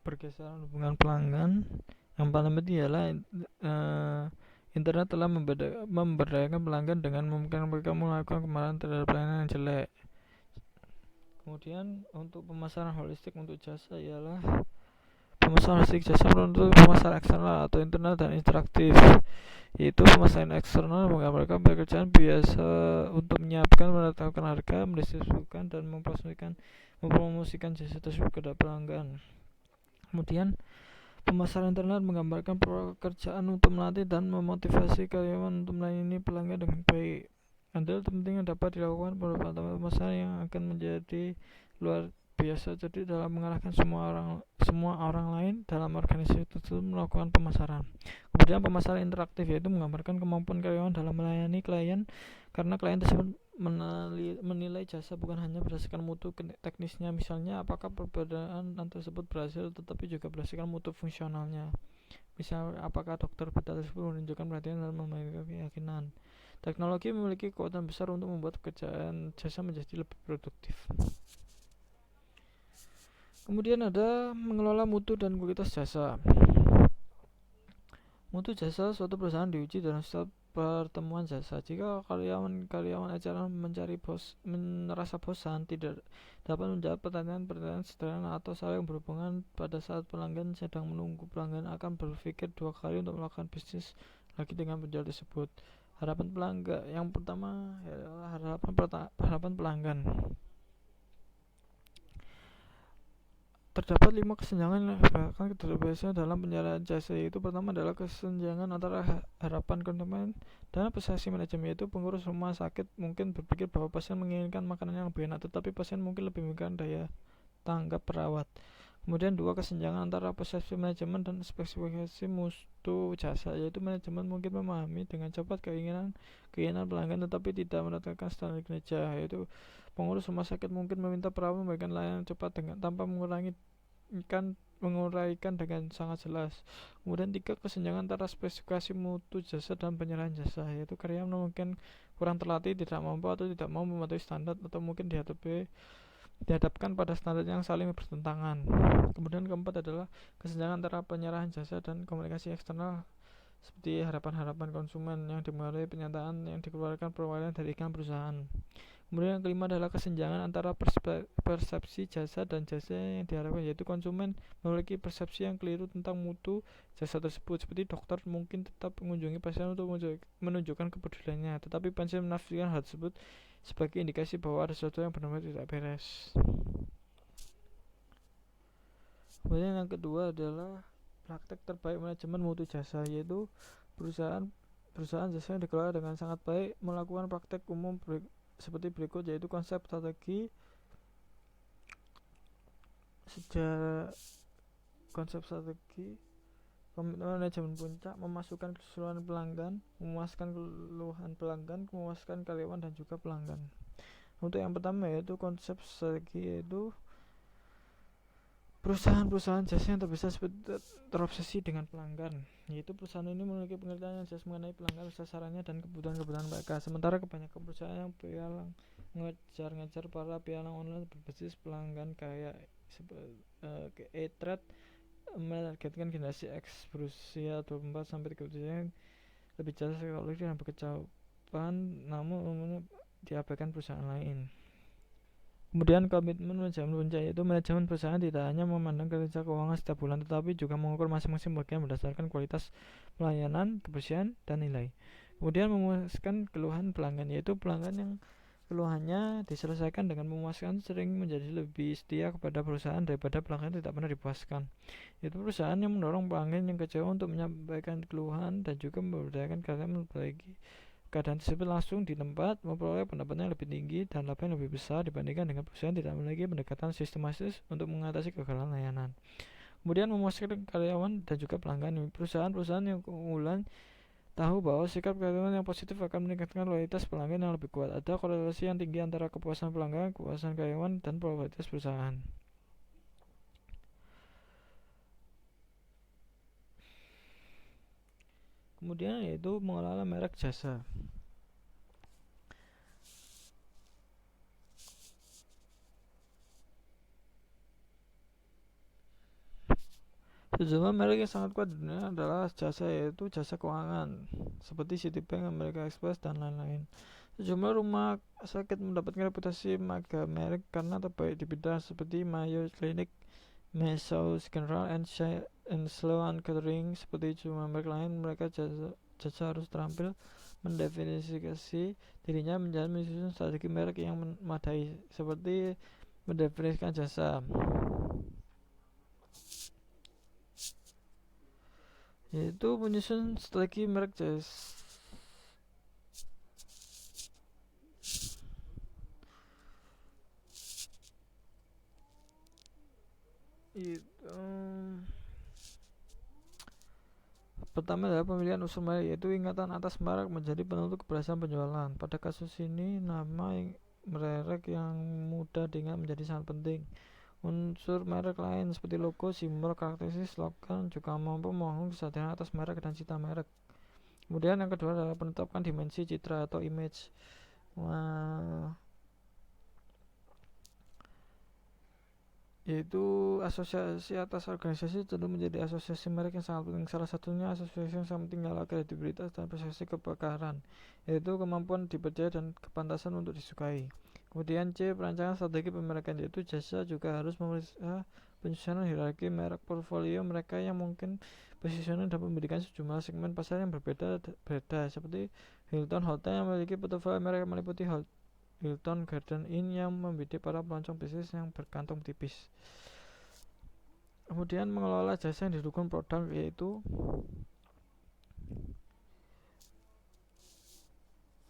pergeseran hubungan pelanggan yang paling penting ialah internet telah memberdayakan pelanggan dengan memungkinkan mereka melakukan kemarahan terhadap pelayanan yang jelek. Kemudian untuk pemasaran holistik untuk jasa ialah pemasaran holistik jasa menuntut pemasaran eksternal atau internal dan interaktif, yaitu pemasaran eksternal menggambarkan pekerjaan biasa untuk menyiapkan, menetapkan harga, mendistribusikan, dan mempromosikan jasa tersebut kepada pelanggan. Kemudian pemasaran internal menggambarkan pekerjaan untuk melatih dan memotivasi karyawan untuk melayani pelanggan dengan baik. Andil terpenting yang dapat dilakukan pada pemasaran yang akan menjadi luar biasa jadi dalam mengarahkan semua orang lain dalam organisasi tersebut melakukan pemasaran. Kemudian pemasaran interaktif, yaitu menggambarkan kemampuan karyawan dalam melayani klien, karena klien tersebut menilai jasa bukan hanya berdasarkan mutu teknisnya, misalnya apakah perbedaan tersebut berhasil, tetapi juga berdasarkan mutu fungsionalnya. Misal, apakah dokter beta tersebut menunjukkan perhatian dalam memiliki keyakinan. Teknologi memiliki kekuatan besar untuk membuat pekerjaan jasa menjadi lebih produktif. Kemudian ada mengelola mutu dan kualitas jasa. Mutu jasa suatu perusahaan diuji dalam setiap pertemuan jasa. Jika karyawan acara merasa bosan, tidak dapat menjawab pertanyaan-pertanyaan sederhana atau saling berhubungan pada saat pelanggan sedang menunggu, pelanggan akan berpikir 2 kali untuk melakukan bisnis lagi dengan penjual tersebut. Harapan pelanggan yang pertama adalah harapan pelanggan. Terdapat 5 kesenjangan yang bahkan keterbatasan dalam penyerahan jasa, yaitu pertama adalah kesenjangan antara harapan konsumen dan prestasi manajemen, yaitu pengurus rumah sakit mungkin berpikir bahwa pasien menginginkan makanan yang lebih enak, tetapi pasien mungkin lebih menginginkan daya tanggap perawat. Kemudian 2, kesenjangan antara persepsi manajemen dan spesifikasi mutu jasa, yaitu manajemen mungkin memahami dengan cepat keinginan pelanggan tetapi tidak menetapkan standar kinerja, yaitu pengurus rumah sakit mungkin meminta perawat memberikan layanan cepat tanpa menguraikan dengan sangat jelas. Kemudian 3, kesenjangan antara spesifikasi mutu jasa dan penyerahan jasa, yaitu karyawan mungkin kurang terlatih, tidak mampu atau tidak mau mematuhi standar, atau mungkin dihadapkan pada standar yang saling bertentangan. Kemudian keempat adalah kesenjangan antara penyerahan jasa dan komunikasi eksternal, seperti harapan-harapan konsumen yang dimulai pernyataan yang dikeluarkan perwakilan dari iklan perusahaan. Kemudian yang kelima adalah kesenjangan antara persepsi jasa dan jasa yang diharapkan, yaitu konsumen memiliki persepsi yang keliru tentang mutu jasa tersebut, seperti dokter mungkin tetap mengunjungi pasien untuk menunjukkan kepeduliannya, tetapi pasien menafsirkan hal tersebut sebagai indikasi bahwa ada sesuatu yang benar-benar tidak beres. Kemudian yang kedua adalah praktek terbaik manajemen mutu jasa, yaitu perusahaan jasa yang dikelola dengan sangat baik melakukan praktek umum seperti berikut, yaitu konsep strategi komitmen manajemen puncak, memasukkan keseluruhan pelanggan, memuaskan keluhan pelanggan, memuaskan karyawan dan juga pelanggan. Untuk yang pertama yaitu konsep strategi, yaitu perusahaan jasa yang terobsesi dengan pelanggan, yaitu perusahaan ini memiliki pengertian yang jelas mengenai pelanggan, sasarannya dan kebutuhan mereka. Sementara kebanyakan perusahaan yang ngejar para pialang online berbasis pelanggan kayak e-trade menargetkan generasi X berusia 24-30 yang lebih jelas teknologi dan berkecukupan, namun umumnya diabaikan perusahaan lain. Kemudian komitmen manajemen puncak, yaitu manajemen perusahaan tidak hanya memandang kinerja keuangan setiap bulan, tetapi juga mengukur masing-masing bagian berdasarkan kualitas pelayanan, kebersihan, dan nilai. Kemudian memuaskan keluhan pelanggan, yaitu pelanggan yang keluhannya diselesaikan dengan memuaskan sering menjadi lebih setia kepada perusahaan daripada pelanggan tidak pernah dipuaskan. Itu perusahaan yang mendorong pelanggan yang kecewa untuk menyampaikan keluhan dan juga memberdayakan karyawan memperbaiki keadaan tersebut langsung di tempat, memperoleh pendapatan yang lebih tinggi dan laba yang lebih besar dibandingkan dengan perusahaan tidak memiliki pendekatan sistematis untuk mengatasi kegagalan layanan. Kemudian memuaskan karyawan dan juga pelanggan. Perusahaan yang keunggulan tahu bahwa sikap karyawan yang positif akan meningkatkan loyalitas pelanggan yang lebih kuat. Ada korelasi yang tinggi antara kepuasan pelanggan, kepuasan karyawan, dan probabilitas perusahaan. Kemudian yaitu mengelola merek jasa. Sejumlah merek yang sangat kuat di dunia adalah jasa, yaitu jasa keuangan seperti Citibank, American Express, dan lain-lain. Sejumlah rumah sakit mendapatkan reputasi mega merek karena terbaik di bidang seperti Mayo Clinic, Mayo General, and Sloan Kettering. Seperti sejumlah merek lain, mereka jasa harus terampil mendefinisikan dirinya menjadi menyusun strategi merek yang memadai, seperti mendefinisikan jasa, yaitu menyusun strategi merek jasa. Pertama adalah pemilihan unsur merek, yaitu ingatan atas merek menjadi penentu keberhasilan penjualan. Pada kasus ini, nama merek yang mudah diingat menjadi sangat penting. Unsur merek lain seperti logo, simbol, karakteristik, slogan juga mampu membangun kesadaran atas merek dan cita merek. Kemudian yang kedua adalah penetapan dimensi citra atau image. Yaitu asosiasi atas organisasi tentu menjadi asosiasi merek yang sangat penting. Salah satunya asosiasi yang sangat penting adalah kredibilitas dan persepsi kepekaran, yaitu kemampuan dipercaya dan kepantasan untuk disukai. Kemudian C, perancangan strategi pemerekan, yaitu jasa juga harus memeriksa penyusunan hierarki merek portfolio mereka yang mungkin positioning dan memberikan sejumlah segmen pasar yang berbeda seperti Hilton Hotel yang memiliki portofolio merek yang meliputi Hilton Garden Inn yang membidik para pelancong bisnis yang berkantong tipis. Kemudian mengelola jasa yang didukung produk, yaitu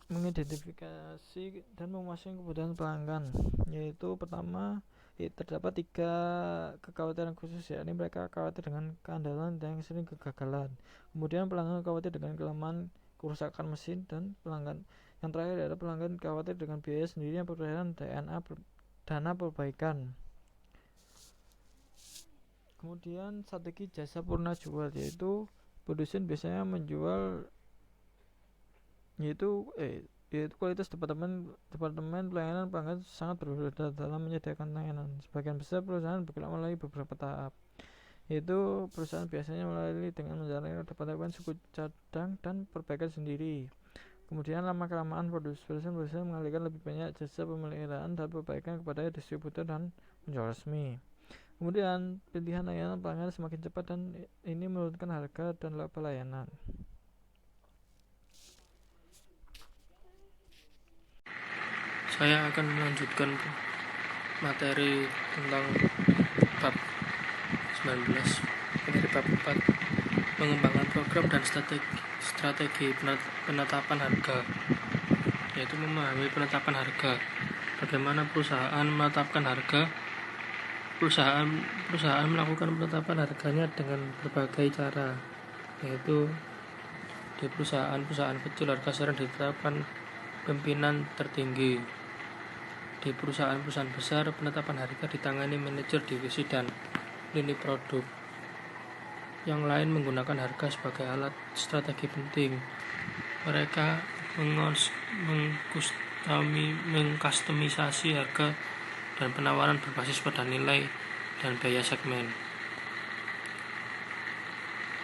mengidentifikasi dan memuaskan kebutuhan pelanggan, yaitu pertama terdapat 3 kekhawatiran khusus, yakni mereka khawatir dengan keandalan dan yang sering kegagalan. Kemudian pelanggan khawatir dengan kelemahan, kerusakan mesin, dan pelanggan yang terakhir adalah pelanggan khawatir dengan biaya sendiri yang perbedaan dana perbaikan. Kemudian strategi jasa purna jual, yaitu produsen biasanya menjual yaitu kualitas departemen pelayanan pelanggan sangat berbeda dalam menyediakan layanan. Sebagian besar perusahaan bergerak melalui beberapa tahap, yaitu perusahaan biasanya melalui dengan menjalankan departemen suku cadang dan perbaikan sendiri. Kemudian lama-kelamaan produsen mengalihkan lebih banyak jasa pemeliharaan dan perbaikan kepada distributor dan penjual resmi. Kemudian pilihan layanan pelanggan semakin cepat dan ini menurunkan harga dan laba layanan. Saya akan melanjutkan materi tentang bab 19, materi bab 4, mengembangkan program dan strategi penetapan harga, yaitu memahami penetapan harga. Bagaimana perusahaan menetapkan harga? Perusahaan melakukan penetapan harganya dengan berbagai cara, yaitu di perusahaan kecil harga sering ditetapkan pimpinan tertinggi. Di perusahaan besar, penetapan harga ditangani manajer divisi dan lini produk. Yang lain menggunakan harga sebagai alat strategi penting. Mereka mengkustomisasi harga dan penawaran berbasis pada nilai dan biaya segmen.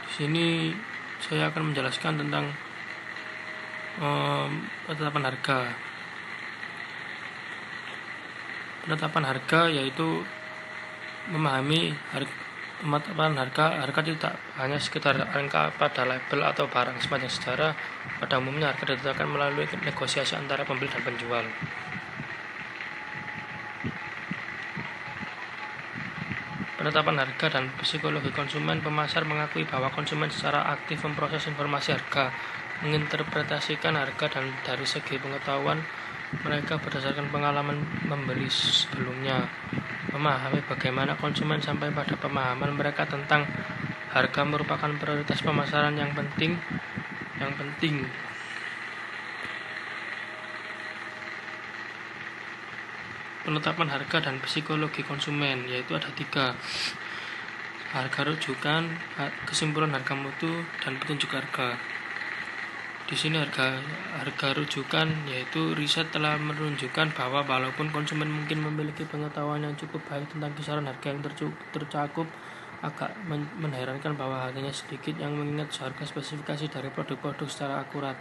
Di sini saya akan menjelaskan tentang penetapan harga. Penetapan harga yaitu memahami penetapan harga tidak hanya sekedar angka pada label atau barang sepanjang sejarah. Pada umumnya harga ditetapkan melalui negosiasi antara pembeli dan penjual. Penetapan harga dan psikologi konsumen. Pemasar mengakui bahwa konsumen secara aktif memproses informasi harga, menginterpretasikan harga dan dari segi pengetahuan mereka berdasarkan pengalaman membeli sebelumnya. Memahami bagaimana konsumen sampai pada pemahaman mereka tentang harga merupakan prioritas pemasaran yang penting. Penetapan harga dan psikologi konsumen, yaitu ada 3: harga rujukan, kesimpulan harga mutu, dan petunjuk harga. Di sini harga rujukan yaitu riset telah menunjukkan bahwa walaupun konsumen mungkin memiliki pengetahuan yang cukup baik tentang kisaran harga yang tercakup, agak mengherankan bahwa hanya sedikit yang mengingat harga spesifikasi dari produk-produk secara akurat.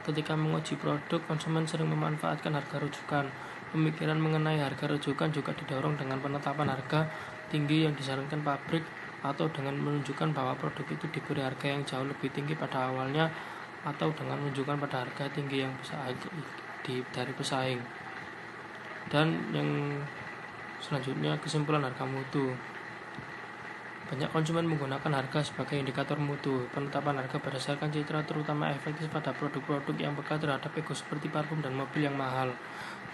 Ketika menguji produk, konsumen sering memanfaatkan harga rujukan. Pemikiran mengenai harga rujukan juga didorong dengan penetapan harga tinggi yang disarankan pabrik atau dengan menunjukkan bahwa produk itu diberi harga yang jauh lebih tinggi pada awalnya, atau dengan menunjukkan pada harga tinggi yang bisa dari pesaing. Dan yang selanjutnya, kesimpulan harga mutu. Banyak konsumen menggunakan harga sebagai indikator mutu. Penetapan harga berdasarkan citra terutama efektif pada produk-produk yang peka terhadap ego seperti parfum dan mobil yang mahal.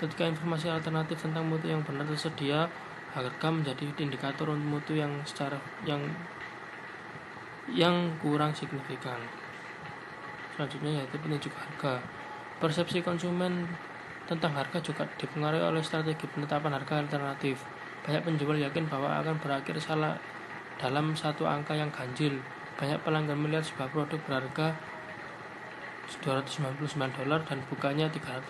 Ketika informasi alternatif tentang mutu yang benar tersedia, harga menjadi indikator mutu yang kurang signifikan. Selanjutnya yaitu petunjuk harga. Persepsi konsumen tentang harga juga dipengaruhi oleh strategi penetapan harga alternatif. Banyak penjual yakin bahwa akan berakhir salah dalam satu angka yang ganjil. Banyak pelanggan melihat sebuah produk berharga $299 dan bukannya $300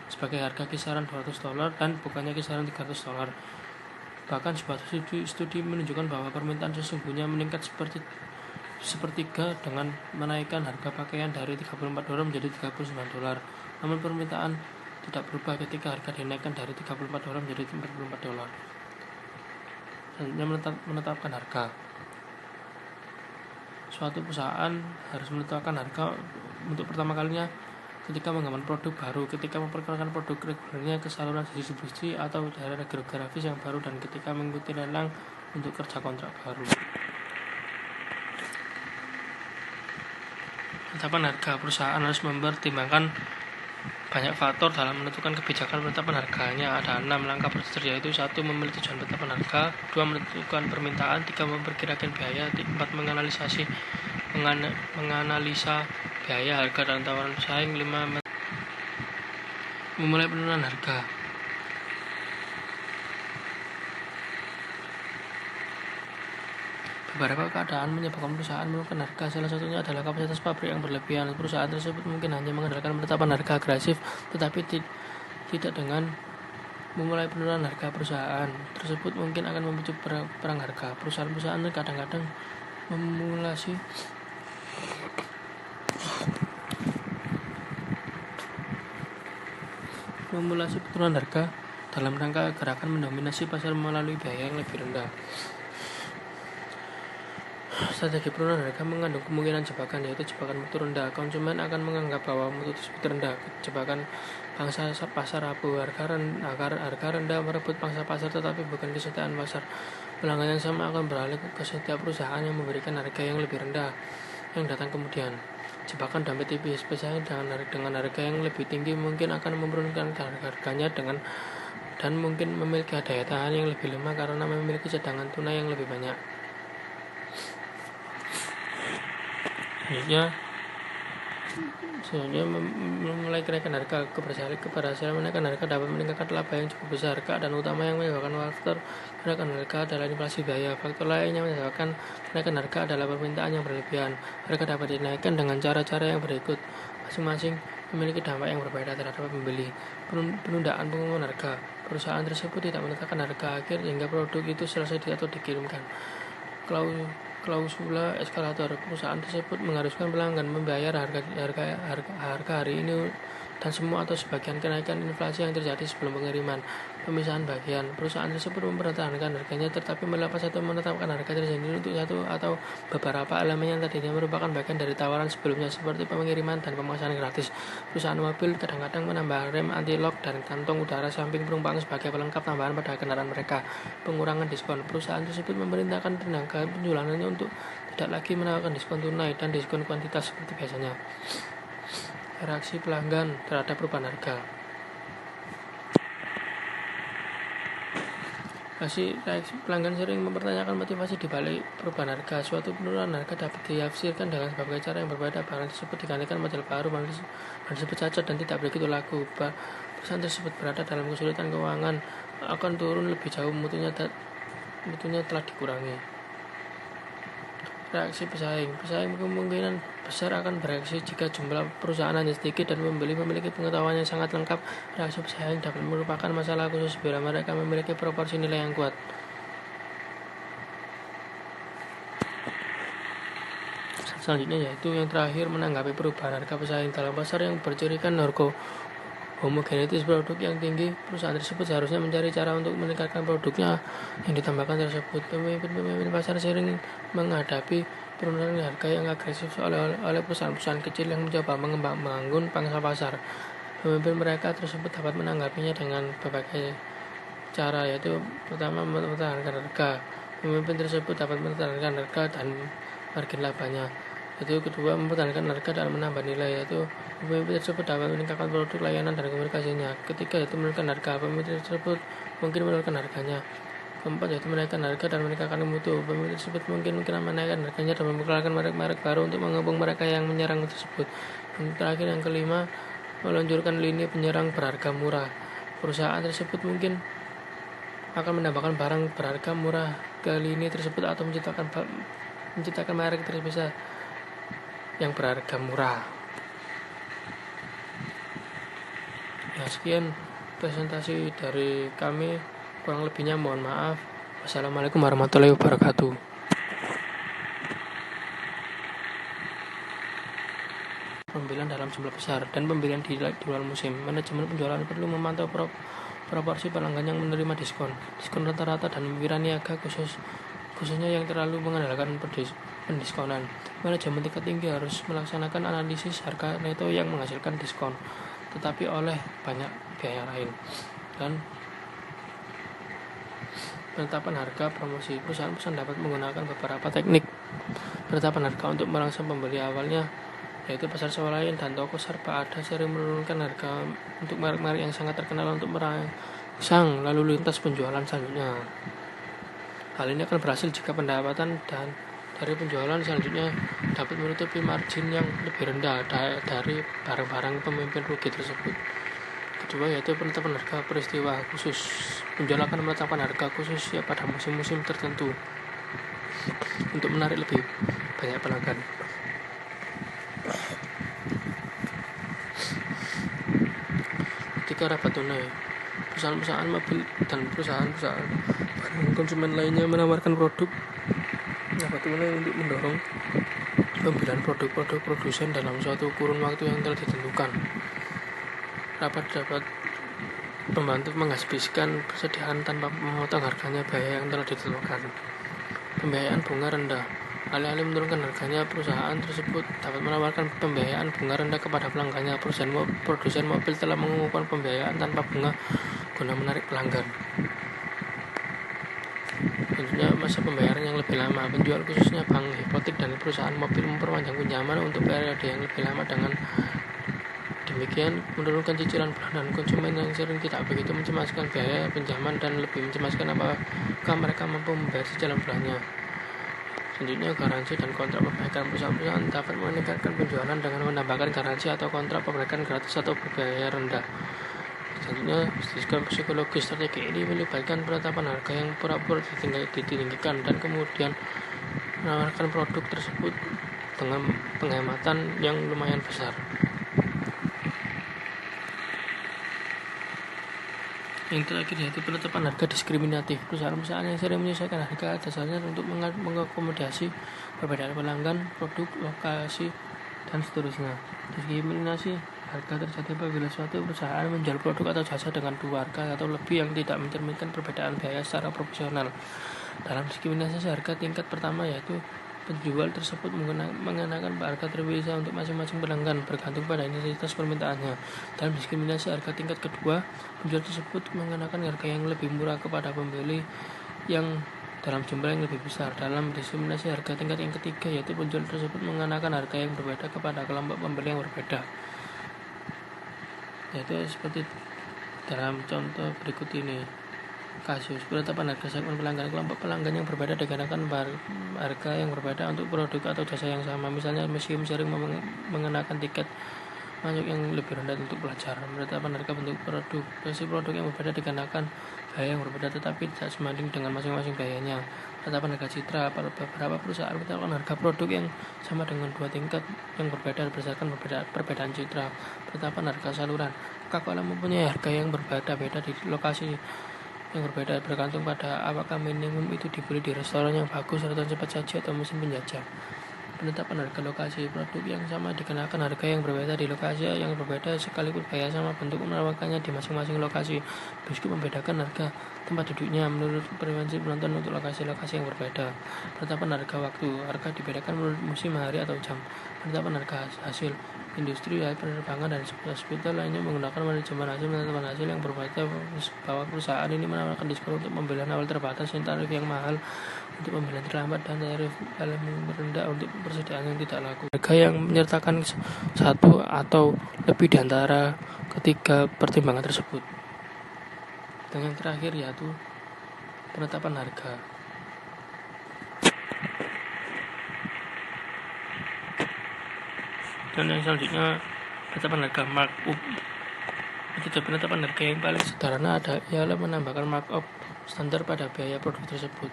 sebagai harga kisaran $200 dan bukannya kisaran $300. Bahkan sebuah studi menunjukkan bahwa permintaan sesungguhnya meningkat sepertiga dengan menaikkan harga pakaian dari $34 menjadi $39. Namun permintaan tidak berubah ketika harga dinaikkan dari $34 menjadi $44. Selanjutnya menetapkan harga. Suatu perusahaan harus menetapkan harga untuk pertama kalinya ketika mengembangkan produk baru, ketika memperkenalkan produk regulernya ke saluran distribusi atau daerah geografis yang baru, dan ketika mengikuti lelang untuk kerja kontrak baru. Penetapan harga. Perusahaan harus mempertimbangkan banyak faktor dalam menentukan kebijakan penetapan harganya. Ada 6 langkah prosedur, yaitu 1. Memilih tujuan penetapan harga, 2. Menentukan permintaan, 3. Memperkirakan biaya, 4. Menganalisa biaya, harga, dan tawaran pesaing, 5. Memulai penurunan harga. Beberapa keadaan menyebabkan perusahaan menurunkan harga. Salah satunya adalah kapasitas pabrik yang berlebihan. Perusahaan tersebut mungkin hanya mengandalkan penetapan harga agresif, tetapi tidak dengan memulai penurunan harga. Perusahaan tersebut mungkin akan memicu perang harga. Perusahaan-perusahaan kadang-kadang memulasi penurunan harga dalam rangka gerakan mendominasi pasar melalui biaya yang lebih rendah. Strategi penurunan harga mengandung kemungkinan jebakan, yaitu jebakan mutu rendah. Konsumen akan menganggap bahwa mutu tersebut rendah. Jebakan pangsa pasar abu. Harga rendah merebut pangsa pasar, tetapi bukan kesetiaan pasar. Pelanggan yang sama akan beralih ke setiap perusahaan yang memberikan harga yang lebih rendah yang datang kemudian. Jebakan dompet tipis. Pesaing dengan harga yang lebih tinggi mungkin akan menurunkan harganya dan mungkin memiliki daya tahan yang lebih lemah karena memiliki cadangan tunai yang lebih banyak. Selanjutnya memulai kenaikan harga. Keberhasilan menaikkan harga dapat meningkatkan laba yang cukup besar. Keadaan utama yang menyebabkan faktor kenaikan harga adalah inflasi biaya. Faktor lain yang menyebabkan kenaikan harga adalah permintaan yang berlebihan. Harga dapat dinaikkan dengan cara-cara yang berikut. Masing-masing memiliki dampak yang berbeda terhadap pembeli. Penundaan pengumuman harga. Perusahaan tersebut tidak menetapkan harga akhir hingga produk itu selesai atau dikirimkan. Klausula eskalator. Perusahaan tersebut mengharuskan pelanggan membayar harga hari ini dan semua atau sebagian kenaikan inflasi yang terjadi sebelum pengiriman. Pemisahan bagian. Perusahaan tersebut mempertahankan harganya tetapi melepas atau menetapkan harga tersendiri untuk satu atau beberapa elemen yang tadinya merupakan bagian dari tawaran sebelumnya, seperti pengiriman dan pemasangan gratis. Perusahaan mobil kadang-kadang menambah rem anti-lock dan kantong udara samping penumpang sebagai pelengkap tambahan pada kendaraan mereka. Pengurangan diskon. Perusahaan tersebut memerintahkan tenaga penjualannya untuk tidak lagi menawarkan diskon tunai dan diskon kuantitas seperti biasanya. Reaksi pelanggan terhadap perubahan harga. Reaksi pelanggan sering mempertanyakan motivasi di balik perubahan harga. Suatu penurunan harga dapat ditafsirkan dengan berbagai cara yang berbeda. Barang tersebut digantikan model baru, barang tersebut cacat dan tidak begitu laku. Perusahaan tersebut berada dalam kesulitan keuangan, akan turun lebih jauh, mutunya telah dikurangi. Reaksi pesaing. Pesaing kemungkinan besar akan bereaksi jika jumlah perusahaan hanya sedikit dan pembeli memiliki pengetahuan yang sangat lengkap. Reaksi pesaing dapat merupakan masalah khusus bila mereka memiliki proporsi nilai yang kuat. Selanjutnya yaitu yang terakhir, menanggapi perubahan harga pesaing. Dalam pasar yang bercirikan homogenitas produk yang tinggi, perusahaan tersebut seharusnya mencari cara untuk meningkatkan produknya yang ditambahkan tersebut. Pemimpin pasar sering menghadapi penurunan harga yang agresif oleh perusahaan-perusahaan kecil yang mencoba membangun pangsa pasar. Pemimpin mereka tersebut dapat menanggapinya dengan berbagai cara, yaitu pertama, mempertahankan harga. Pemimpin tersebut dapat mempertahankan harga dan margin labanya. Itu kedua, mempertahankan harga dan menambah nilai, yaitu pemimpin tersebut dapat meningkatkan produk, layanan, dan komunikasinya. Ketiga, yaitu menurunkan harga. Pemimpin tersebut mungkin menurunkan harganya. Keempat, yaitu menaikkan harga dan meningkatkan mutu. Pemimpin tersebut mungkin menaikkan harganya dan memperkenalkan merek-merek baru untuk mengepung mereka yang menyerang tersebut. Yang terakhir, yang kelima, meluncurkan lini penyerang berharga murah. Perusahaan tersebut mungkin akan menambahkan barang berharga murah ke lini tersebut atau menciptakan merek terpisah yang berharga murah. Ya, sekian presentasi dari kami, kurang lebihnya mohon maaf. Wassalamualaikum warahmatullahi wabarakatuh. Pembelian dalam jumlah besar dan pembelian di luar musim. Manajemen penjualan perlu memantau proporsi pelanggan yang menerima diskon rata-rata dan pemikiran niaga khususnya yang terlalu mengandalkan pendiskonan. Manajemen tingkat tinggi harus melaksanakan analisis harga neto yang menghasilkan diskon, tetapi oleh banyak biaya lain. Dan penetapan harga promosi. Perusahaan dapat menggunakan beberapa teknik penetapan harga untuk merangsang pembeli awalnya, yaitu pasar swalayan dan toko serba ada sering menurunkan harga untuk merek-merek yang sangat terkenal untuk merangsang lalu lintas penjualan selanjutnya. Hal ini akan berhasil jika pendapatan dan dari penjualan selanjutnya dapat menutupi margin yang lebih rendah dari barang-barang pemimpin rugi tersebut. Kedua, yaitu penetapan harga peristiwa khusus. Penjual akan menetapkan harga khusus ya pada musim-musim tertentu untuk menarik lebih banyak pelanggan. Ketika rapat tunai, perusahaan-perusahaan mobil dan perusahaan-perusahaan konsumen lainnya menawarkan produk rapat tunai untuk mendorong pembelian produk-produk produsen dalam suatu kurun waktu yang telah ditentukan. Rapat dapat membantu menghabiskan persediaan tanpa memotong harganya biaya yang telah ditentukan. Pembiayaan bunga rendah. Alih-alih menurunkan harganya, perusahaan tersebut dapat menawarkan pembiayaan bunga rendah kepada pelanggannya. Produsen mobil telah mengumumkan pembiayaan tanpa bunga guna menarik pelanggan. Tentunya masa pembayaran yang lebih lama. Penjual khususnya bank, hipotek, dan perusahaan mobil memperpanjang pinjaman untuk periode yang lebih lama dengan demikian menurunkan cicilan bulanan. Konsumen yang sering tidak begitu mencemaskan biaya pinjaman dan lebih mencemaskan apakah mereka mampu membayar cicilan bulannya. Selanjutnya, garansi dan kontrak perbaikan. Perusahaan dapat meningkatkan penjualan dengan menambahkan garansi atau kontrak perbaikan gratis atau berbiaya rendah. Selanjutnya, diskon psikologis. Strategi ini melibatkan penetapan harga yang pura-pura ditinggikan dan kemudian menawarkan produk tersebut dengan penghematan yang lumayan besar. Yang terakhir yaitu penetapan harga diskriminatif. Perusahaan-perusahaan yang sering menyesuaikan harga dasarnya untuk mengakomodasi perbedaan pelanggan, produk, lokasi, dan seterusnya. Diskriminasi harga terjadi apabila suatu perusahaan menjual produk atau jasa dengan dua harga atau lebih yang tidak mencerminkan perbedaan biaya secara proporsional. Dalam diskriminasi harga tingkat pertama, yaitu penjual tersebut mengenakan harga terpisah untuk masing-masing pelanggan bergantung pada intensitas permintaannya. Dalam diskriminasi harga tingkat kedua, penjual tersebut mengenakan harga yang lebih murah kepada pembeli yang dalam jumlah yang lebih besar. Dalam diskriminasi harga tingkat yang ketiga, yaitu penjual tersebut mengenakan harga yang berbeda kepada kelompok pembeli yang berbeda, yaitu seperti dalam contoh berikut ini. Kasus penetapan harga segmen pelanggan. Kelompok pelanggan yang berbeda dikenakan harga yang berbeda untuk produk atau jasa yang sama. Misalnya, museum sering mengenakan tiket masuk yang lebih rendah untuk pelajar. Penetapan harga bentuk produk. Versi produk yang berbeda dikenakan biaya yang berbeda tetapi tidak sebanding dengan masing-masing biayanya. Penetapan harga citra. Beberapa perusahaan menetapkan harga produk yang sama dengan dua tingkat yang berbeda berdasarkan perbedaan citra. Penetapan harga saluran. Coca-Cola mempunyai harga yang berbeda-beda di lokasi yang berbeda bergantung pada apakah minimum itu dibeli di restoran yang bagus, restoran cepat saji, atau mesin penjajah. Penetapan harga lokasi. Produk yang sama dikenakan harga yang berbeda di lokasi yang berbeda sekalipun biaya sama bentuk menawarkannya di masing-masing lokasi. Biskuit membedakan harga tempat duduknya menurut preferensi penonton untuk lokasi-lokasi yang berbeda. Penetapan harga waktu. Harga dibedakan menurut musim, hari, atau jam. Penetapan harga hasil. Industri penerbangan dan hospital lainnya menggunakan manajemen hasil. Penetapan hasil yang berbeda bahwa perusahaan ini menawarkan diskon untuk pembelian awal terbatas, tarif yang mahal untuk pembelian terlambat, dan tarif paling rendah untuk persediaan yang tidak laku. Harga yang menyertakan satu atau lebih di antara ketiga pertimbangan tersebut. Dan yang terakhir yaitu penetapan harga. Dan yang selanjutnya penetapan harga markup. Penetapan harga yang paling sederhana ialah menambahkan markup standar pada biaya produk tersebut.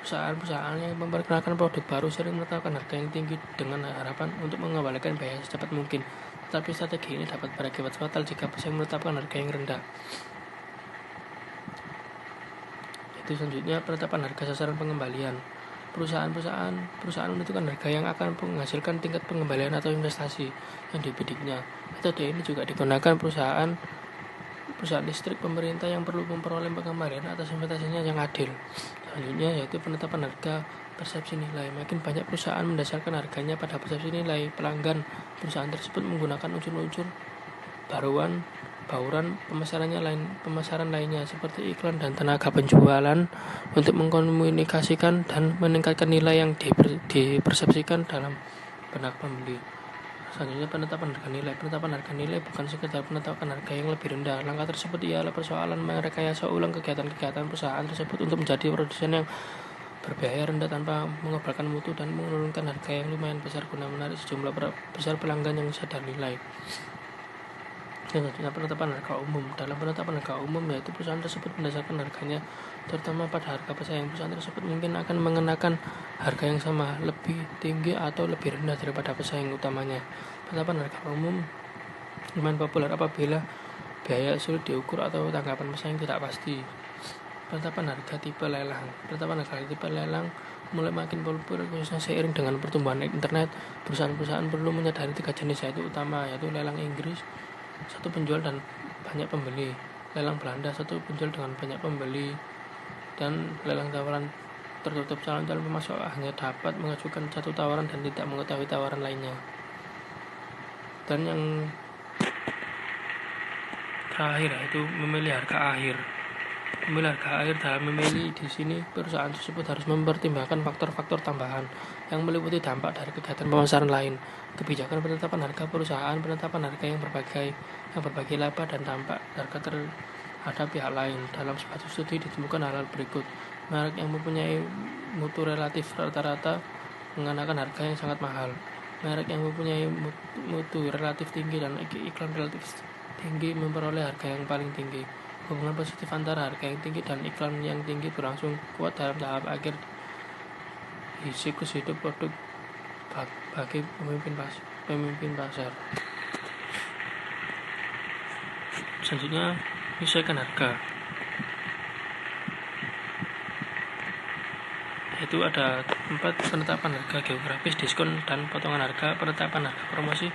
Perusahaan-perusahaan yang memperkenalkan produk baru sering menetapkan harga yang tinggi dengan harapan untuk mengembalikan biaya secepat mungkin. Tetapi strategi ini dapat berakibat fatal jika pesaing menetapkan harga yang rendah. Itu selanjutnya penetapan harga sasaran pengembalian. Perusahaan menentukan harga yang akan menghasilkan tingkat pengembalian atau investasi yang dibidiknya. Metode ini juga digunakan perusahaan listrik pemerintah yang perlu memperoleh pengembalian atas investasinya yang adil. Selanjutnya yaitu penetapan harga persepsi nilai. Makin banyak perusahaan mendasarkan harganya pada persepsi nilai pelanggan perusahaan tersebut menggunakan unsur-unsur bauran pemasaran lainnya seperti iklan dan tenaga penjualan untuk mengkomunikasikan dan meningkatkan nilai yang dipersepsikan dalam benak pembeli. Selanjutnya penetapan harga nilai. Penetapan harga nilai bukan sekedar penetapan harga yang lebih rendah. Langkah tersebut ialah persoalan merekayasa ulang kegiatan-kegiatan perusahaan tersebut untuk menjadi produsen yang berbiaya rendah tanpa mengobarkan mutu dan menurunkan harga yang lumayan besar guna menarik sejumlah besar pelanggan yang sadar nilai. Selanjutnya penetapan harga umum. Dalam penetapan harga umum yaitu perusahaan tersebut mendasarkan harganya terutama pada harga pesaing. Perusahaan tersebut mungkin akan mengenakan harga yang sama, lebih tinggi atau lebih rendah daripada pesaing utamanya. Penetapan harga umum lumayan populer apabila biaya sulit diukur atau tanggapan pesaing tidak pasti. Penetapan harga tipe lelang. Penetapan harga tipe lelang mulai makin populer khususnya seiring dengan pertumbuhan internet. Perusahaan-perusahaan perlu menyadari 3 jenis yaitu utama, yaitu lelang Inggris, satu penjual dan banyak pembeli, lelang Belanda, satu penjual dengan banyak pembeli, dan lelang tawaran tertutup. Calon-calon pemasok hanya dapat mengajukan satu tawaran dan tidak mengetahui tawaran lainnya. Dan yang terakhir yaitu memilih harga akhir. Memilih harga akhir dalam memilih di sini perusahaan tersebut harus mempertimbangkan faktor-faktor tambahan yang meliputi dampak dari kegiatan pemasaran lain, kebijakan penetapan harga perusahaan, penetapan harga yang berbagi laba dan dampak harga terhadap pihak lain. Dalam suatu studi ditemukan hal-hal berikut: merek yang mempunyai mutu relatif rata-rata mengenakan harga yang sangat mahal. Merek yang mempunyai mutu relatif tinggi dan iklan relatif tinggi memperoleh harga yang paling tinggi. Hubungan positif antara harga yang tinggi dan iklan yang tinggi berlangsung kuat dalam tahap akhir di siklus hidup produk bagi pemimpin pasar. Selanjutnya, menyesuaikan harga. Yaitu ada 4: penetapan harga geografis, diskon dan potongan harga, penetapan harga promosi,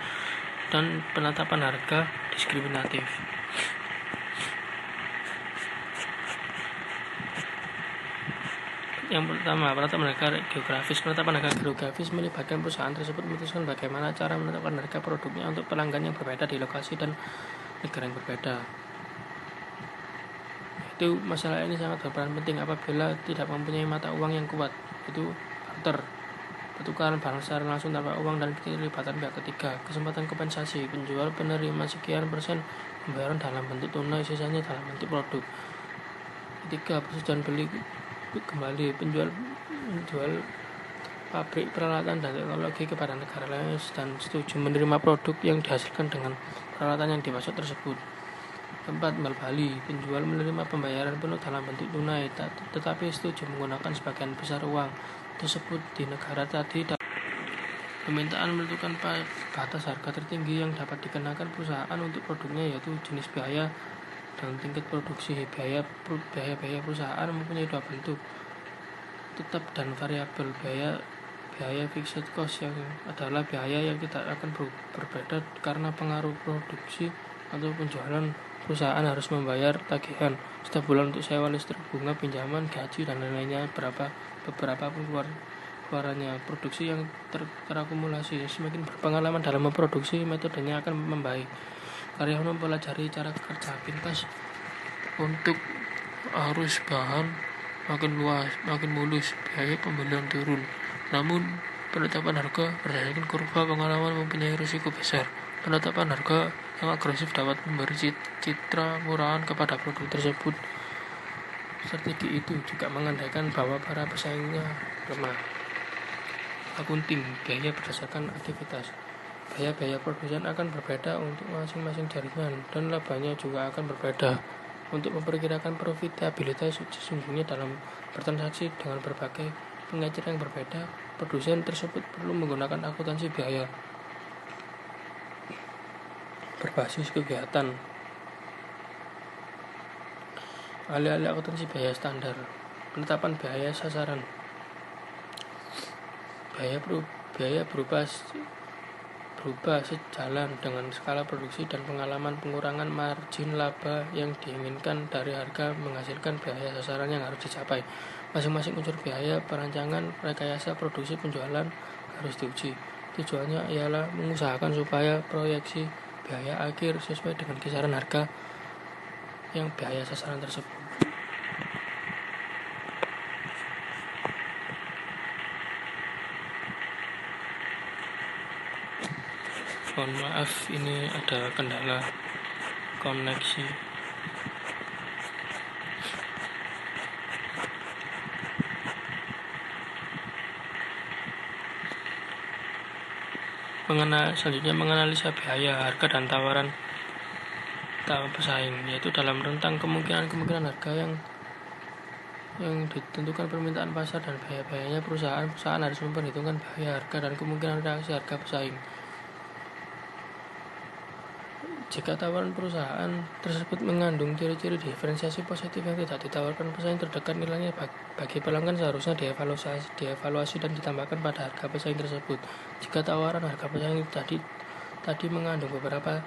dan penetapan harga diskriminatif. Yang pertama, penetapan harga geografis. Penetapan harga geografis melibatkan perusahaan tersebut memutuskan bagaimana cara menetapkan harga produknya untuk pelanggan yang berbeda di lokasi dan negara yang berbeda. Itu masalah ini sangat berperan penting apabila tidak mempunyai mata uang yang kuat, itu barter, pertukaran barang secara langsung tanpa uang dan keterlibatan pihak ketiga. Kesempatan kompensasi, penjual penerima sekian persen pembayaran dalam bentuk tunai, sisanya dalam bentuk produk. Ketiga, persetujuan beli kembali, penjual menjual pabrik peralatan dan teknologi kepada negara lain dan setuju menerima produk yang dihasilkan dengan peralatan yang dimaksud tersebut. 4. Balik, penjual menerima pembayaran penuh dalam bentuk tunai tetapi setuju menggunakan sebagian besar uang tersebut di negara tadi. Permintaan menentukan batas harga tertinggi yang dapat dikenakan perusahaan untuk produknya yaitu jenis biaya dan tingkat produksi. Biaya perusahaan mempunyai dua bentuk, tetap dan variabel. Biaya fixed cost yang adalah biaya yang tidak akan berbeda karena pengaruh produksi atau penjualan. Perusahaan harus membayar tagihan setiap bulan untuk sewa listrik, bunga, pinjaman, gaji, dan lain-lainnya. Beberapa pengeluarannya. Produksi yang terakumulasi. Semakin berpengalaman dalam memproduksi, metodenya akan membaik. Karyawan mempelajari cara kerja pintas untuk arus bahan makin luas, makin mulus, biaya pembelian turun. Namun penetapan harga berdasarkan kurva pengalaman mempunyai risiko besar. Penetapan harga yang agresif dapat memberi citra murahan kepada produk tersebut. Strategi itu juga mengandaikan bahwa para pesaingnya lemah. Akunting, biaya berdasarkan aktivitas. Biaya produsen akan berbeda untuk masing-masing jaringan dan labanya juga akan berbeda. Untuk memperkirakan profitabilitas sesungguhnya dalam bertransaksi dengan berbagai pengecer yang berbeda, produsen tersebut perlu menggunakan akuntansi biaya berbasis kegiatan. Alih-alih akuntansi biaya standar, penetapan biaya sasaran. Biaya berubah sejalan dengan skala produksi dan pengalaman pengurangan margin laba yang diinginkan dari harga menghasilkan biaya sasaran yang harus dicapai. Masing-masing unsur biaya perancangan, rekayasa, produksi, penjualan harus diuji. Tujuannya ialah mengusahakan supaya proyeksi biaya akhir sesuai dengan kisaran harga yang biaya sasaran tersebut. Mohon maaf, ini ada kendala koneksi. Selanjutnya menganalisa biaya, harga, dan tawaran pesaing, yaitu dalam rentang kemungkinan harga yang ditentukan permintaan pasar dan biaya-biayanya, perusahaan harus memperhitungkan biaya, harga, dan kemungkinan reaksi harga pesaing. Jika tawaran perusahaan tersebut mengandung ciri-ciri diferensiasi positif yang tidak ditawarkan pesaing terdekat, nilainya bagi pelanggan seharusnya dievaluasi dan ditambahkan pada harga pesaing tersebut. Jika tawaran harga pesaing tadi mengandung beberapa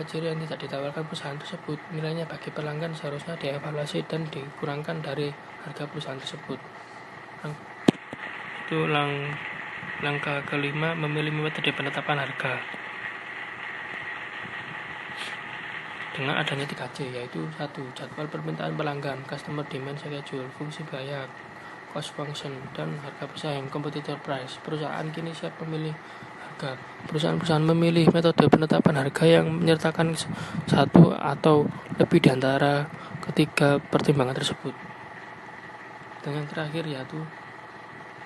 ciri yang tidak ditawarkan perusahaan tersebut, nilainya bagi pelanggan seharusnya dievaluasi dan dikurangkan dari harga perusahaan tersebut. Itu langkah kelima, memilih metode penetapan harga. Dengan adanya 3C, yaitu 1. Jadwal permintaan pelanggan, customer demand schedule, fungsi biaya, cost function, dan harga pesaing, competitor price. Perusahaan kini siap memilih harga. Perusahaan memilih metode penetapan harga yang menyertakan satu atau lebih di antara ketiga pertimbangan tersebut. Dan yang terakhir yaitu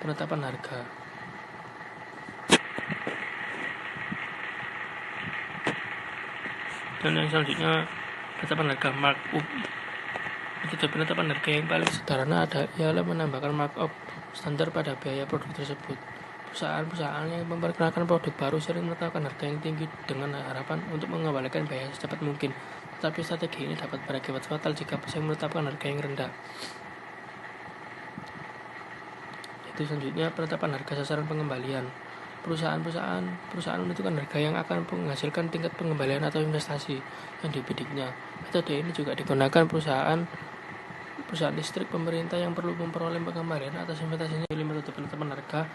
penetapan harga. Dan yang selanjutnya penetapan harga markup. Metode penetapan harga yang paling sederhana ialah menambahkan markup standar pada biaya produk tersebut. Perusahaan yang memperkenalkan produk baru sering menetapkan harga yang tinggi dengan harapan untuk mengembalikan biaya secepat mungkin. Tetapi strategi ini dapat berakibat fatal jika pesaing menetapkan harga yang rendah. Itu selanjutnya penetapan harga sasaran pengembalian. Perusahaan menentukan harga yang akan menghasilkan tingkat pengembalian atau investasi yang dibidiknya. Metode ini juga digunakan perusahaan listrik pemerintah yang perlu memperoleh pengembalian atas investasinya. Memilih metode penetapan harga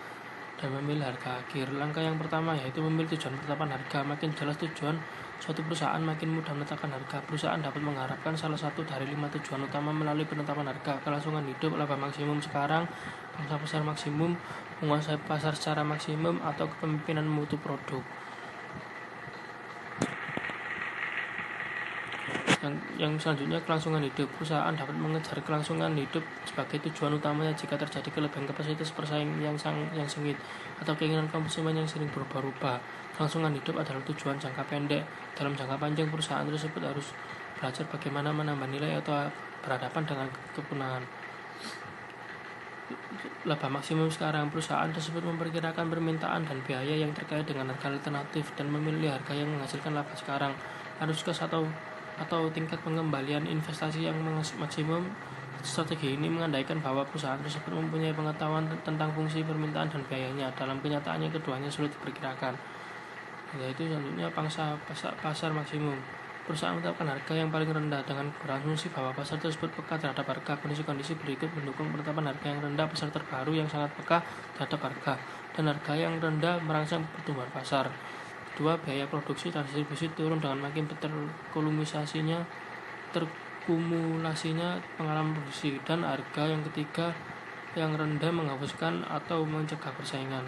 dan memilih harga akhir. Langkah yang pertama yaitu memilih tujuan penetapan harga. Makin jelas tujuan suatu perusahaan, makin mudah menetapkan harga. Perusahaan dapat mengharapkan salah satu dari 5 tujuan utama melalui penetapan harga: kelangsungan hidup, laba maksimum sekarang, pangsa pasar maksimum, menguasai pasar secara maksimum, atau kepemimpinan mutu produk. Yang selanjutnya, kelangsungan hidup. Perusahaan dapat mengejar kelangsungan hidup sebagai tujuan utamanya jika terjadi kelebihan kapasitas persaing yang sengit atau keinginan konsumen yang sering berubah-ubah. Kelangsungan hidup adalah tujuan jangka pendek. Dalam jangka panjang, perusahaan tersebut harus belajar bagaimana menambah nilai atau berhadapan dengan kepunahan. Laba maksimum sekarang. Perusahaan tersebut memperkirakan permintaan dan biaya yang terkait dengan harga alternatif dan memilih harga yang menghasilkan laba sekarang. Arus kas atau tingkat pengembalian investasi yang maksimum. Strategi ini mengandaikan bahwa perusahaan tersebut mempunyai pengetahuan tentang fungsi permintaan dan biayanya. Dalam kenyataannya keduanya sulit diperkirakan. Yaitu selanjutnya pasar maksimum. Perusahaan menetapkan harga yang paling rendah dengan berasumsi bahwa pasar tersebut peka terhadap harga. Kondisi-kondisi berikut mendukung penetapan harga yang rendah. Pasar terbaru yang sangat peka terhadap harga, dan harga yang rendah merangsang pertumbuhan pasar. 2. Biaya produksi dan distribusi turun dengan makin terkumulasinya pengalaman produksi. Dan harga yang ketiga yang rendah menghapuskan atau mencegah persaingan.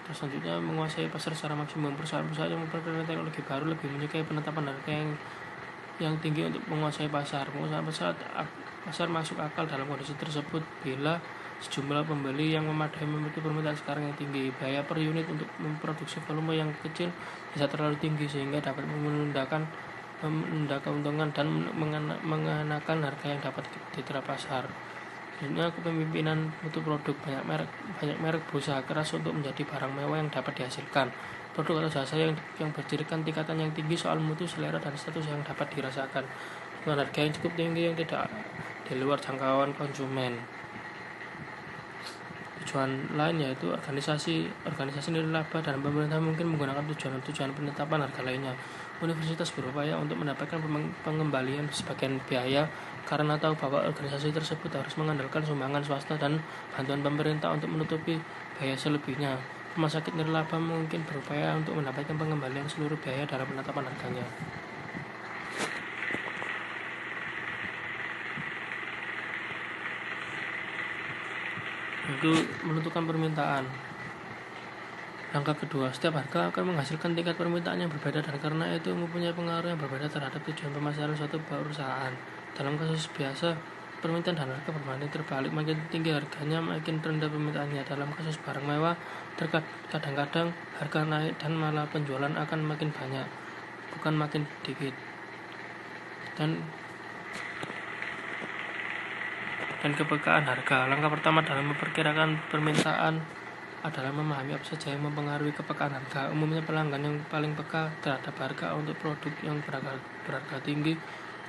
Selanjutnya, menguasai pasar secara maksimum. Perusahaan-perusahaan yang memperkenalkan teknologi baru lebih menyukai penetapan harga yang tinggi untuk menguasai pasar. Pasar masuk akal dalam kondisi tersebut bila sejumlah pembeli yang memadai memiliki permintaan sekarang yang tinggi. Biaya per unit untuk memproduksi volume yang kecil bisa terlalu tinggi sehingga dapat menundukkan menunda keuntungan dan mengenakan harga yang dapat diterap pasar. Selanjutnya, kepemimpinan mutu produk. Banyak merek berusaha keras untuk menjadi barang mewah yang dapat dihasilkan. Produk atau jasa yang bercirikan tingkatan yang tinggi soal mutu, selera, dan status yang dapat dirasakan dengan harga yang cukup tinggi yang tidak di luar jangkauan konsumen. Tujuan lain yaitu organisasi nirlaba dan pemerintah mungkin menggunakan tujuan penetapan harga lainnya. Universitas berupaya untuk mendapatkan pengembalian sebagian biaya karena tahu bahwa organisasi tersebut harus mengandalkan sumbangan swasta dan bantuan pemerintah untuk menutupi biaya selebihnya. Rumah sakit nirlaba mungkin berupaya untuk mendapatkan pengembalian seluruh biaya dalam penetapan harganya. Itu menentukan permintaan. Langkah kedua, setiap harga akan menghasilkan tingkat permintaan yang berbeda dan karena itu mempunyai pengaruh yang berbeda terhadap tujuan pemasaran suatu perusahaan. Dalam kasus biasa, permintaan dan harga berbanding terbalik, makin tinggi harganya makin rendah permintaannya. Dalam kasus barang mewah, kadang-kadang harga naik dan malah penjualan akan makin banyak, bukan makin sedikit. Dan kepekaan harga. Langkah pertama dalam memperkirakan permintaan adalah memahami apa saja yang mempengaruhi kepekaan harga. Umumnya pelanggan yang paling peka terhadap harga untuk produk yang berharga tinggi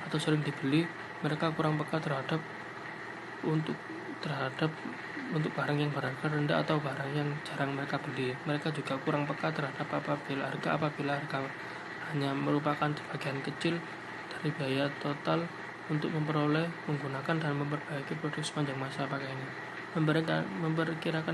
atau sering dibeli, mereka kurang peka terhadap untuk barang yang berharga rendah atau barang yang jarang mereka beli. Mereka juga kurang peka terhadap apabila harga hanya merupakan sebagian kecil dari biaya total untuk memperoleh, menggunakan, dan memperbaiki produk sepanjang masa pakainya. Memperkirakan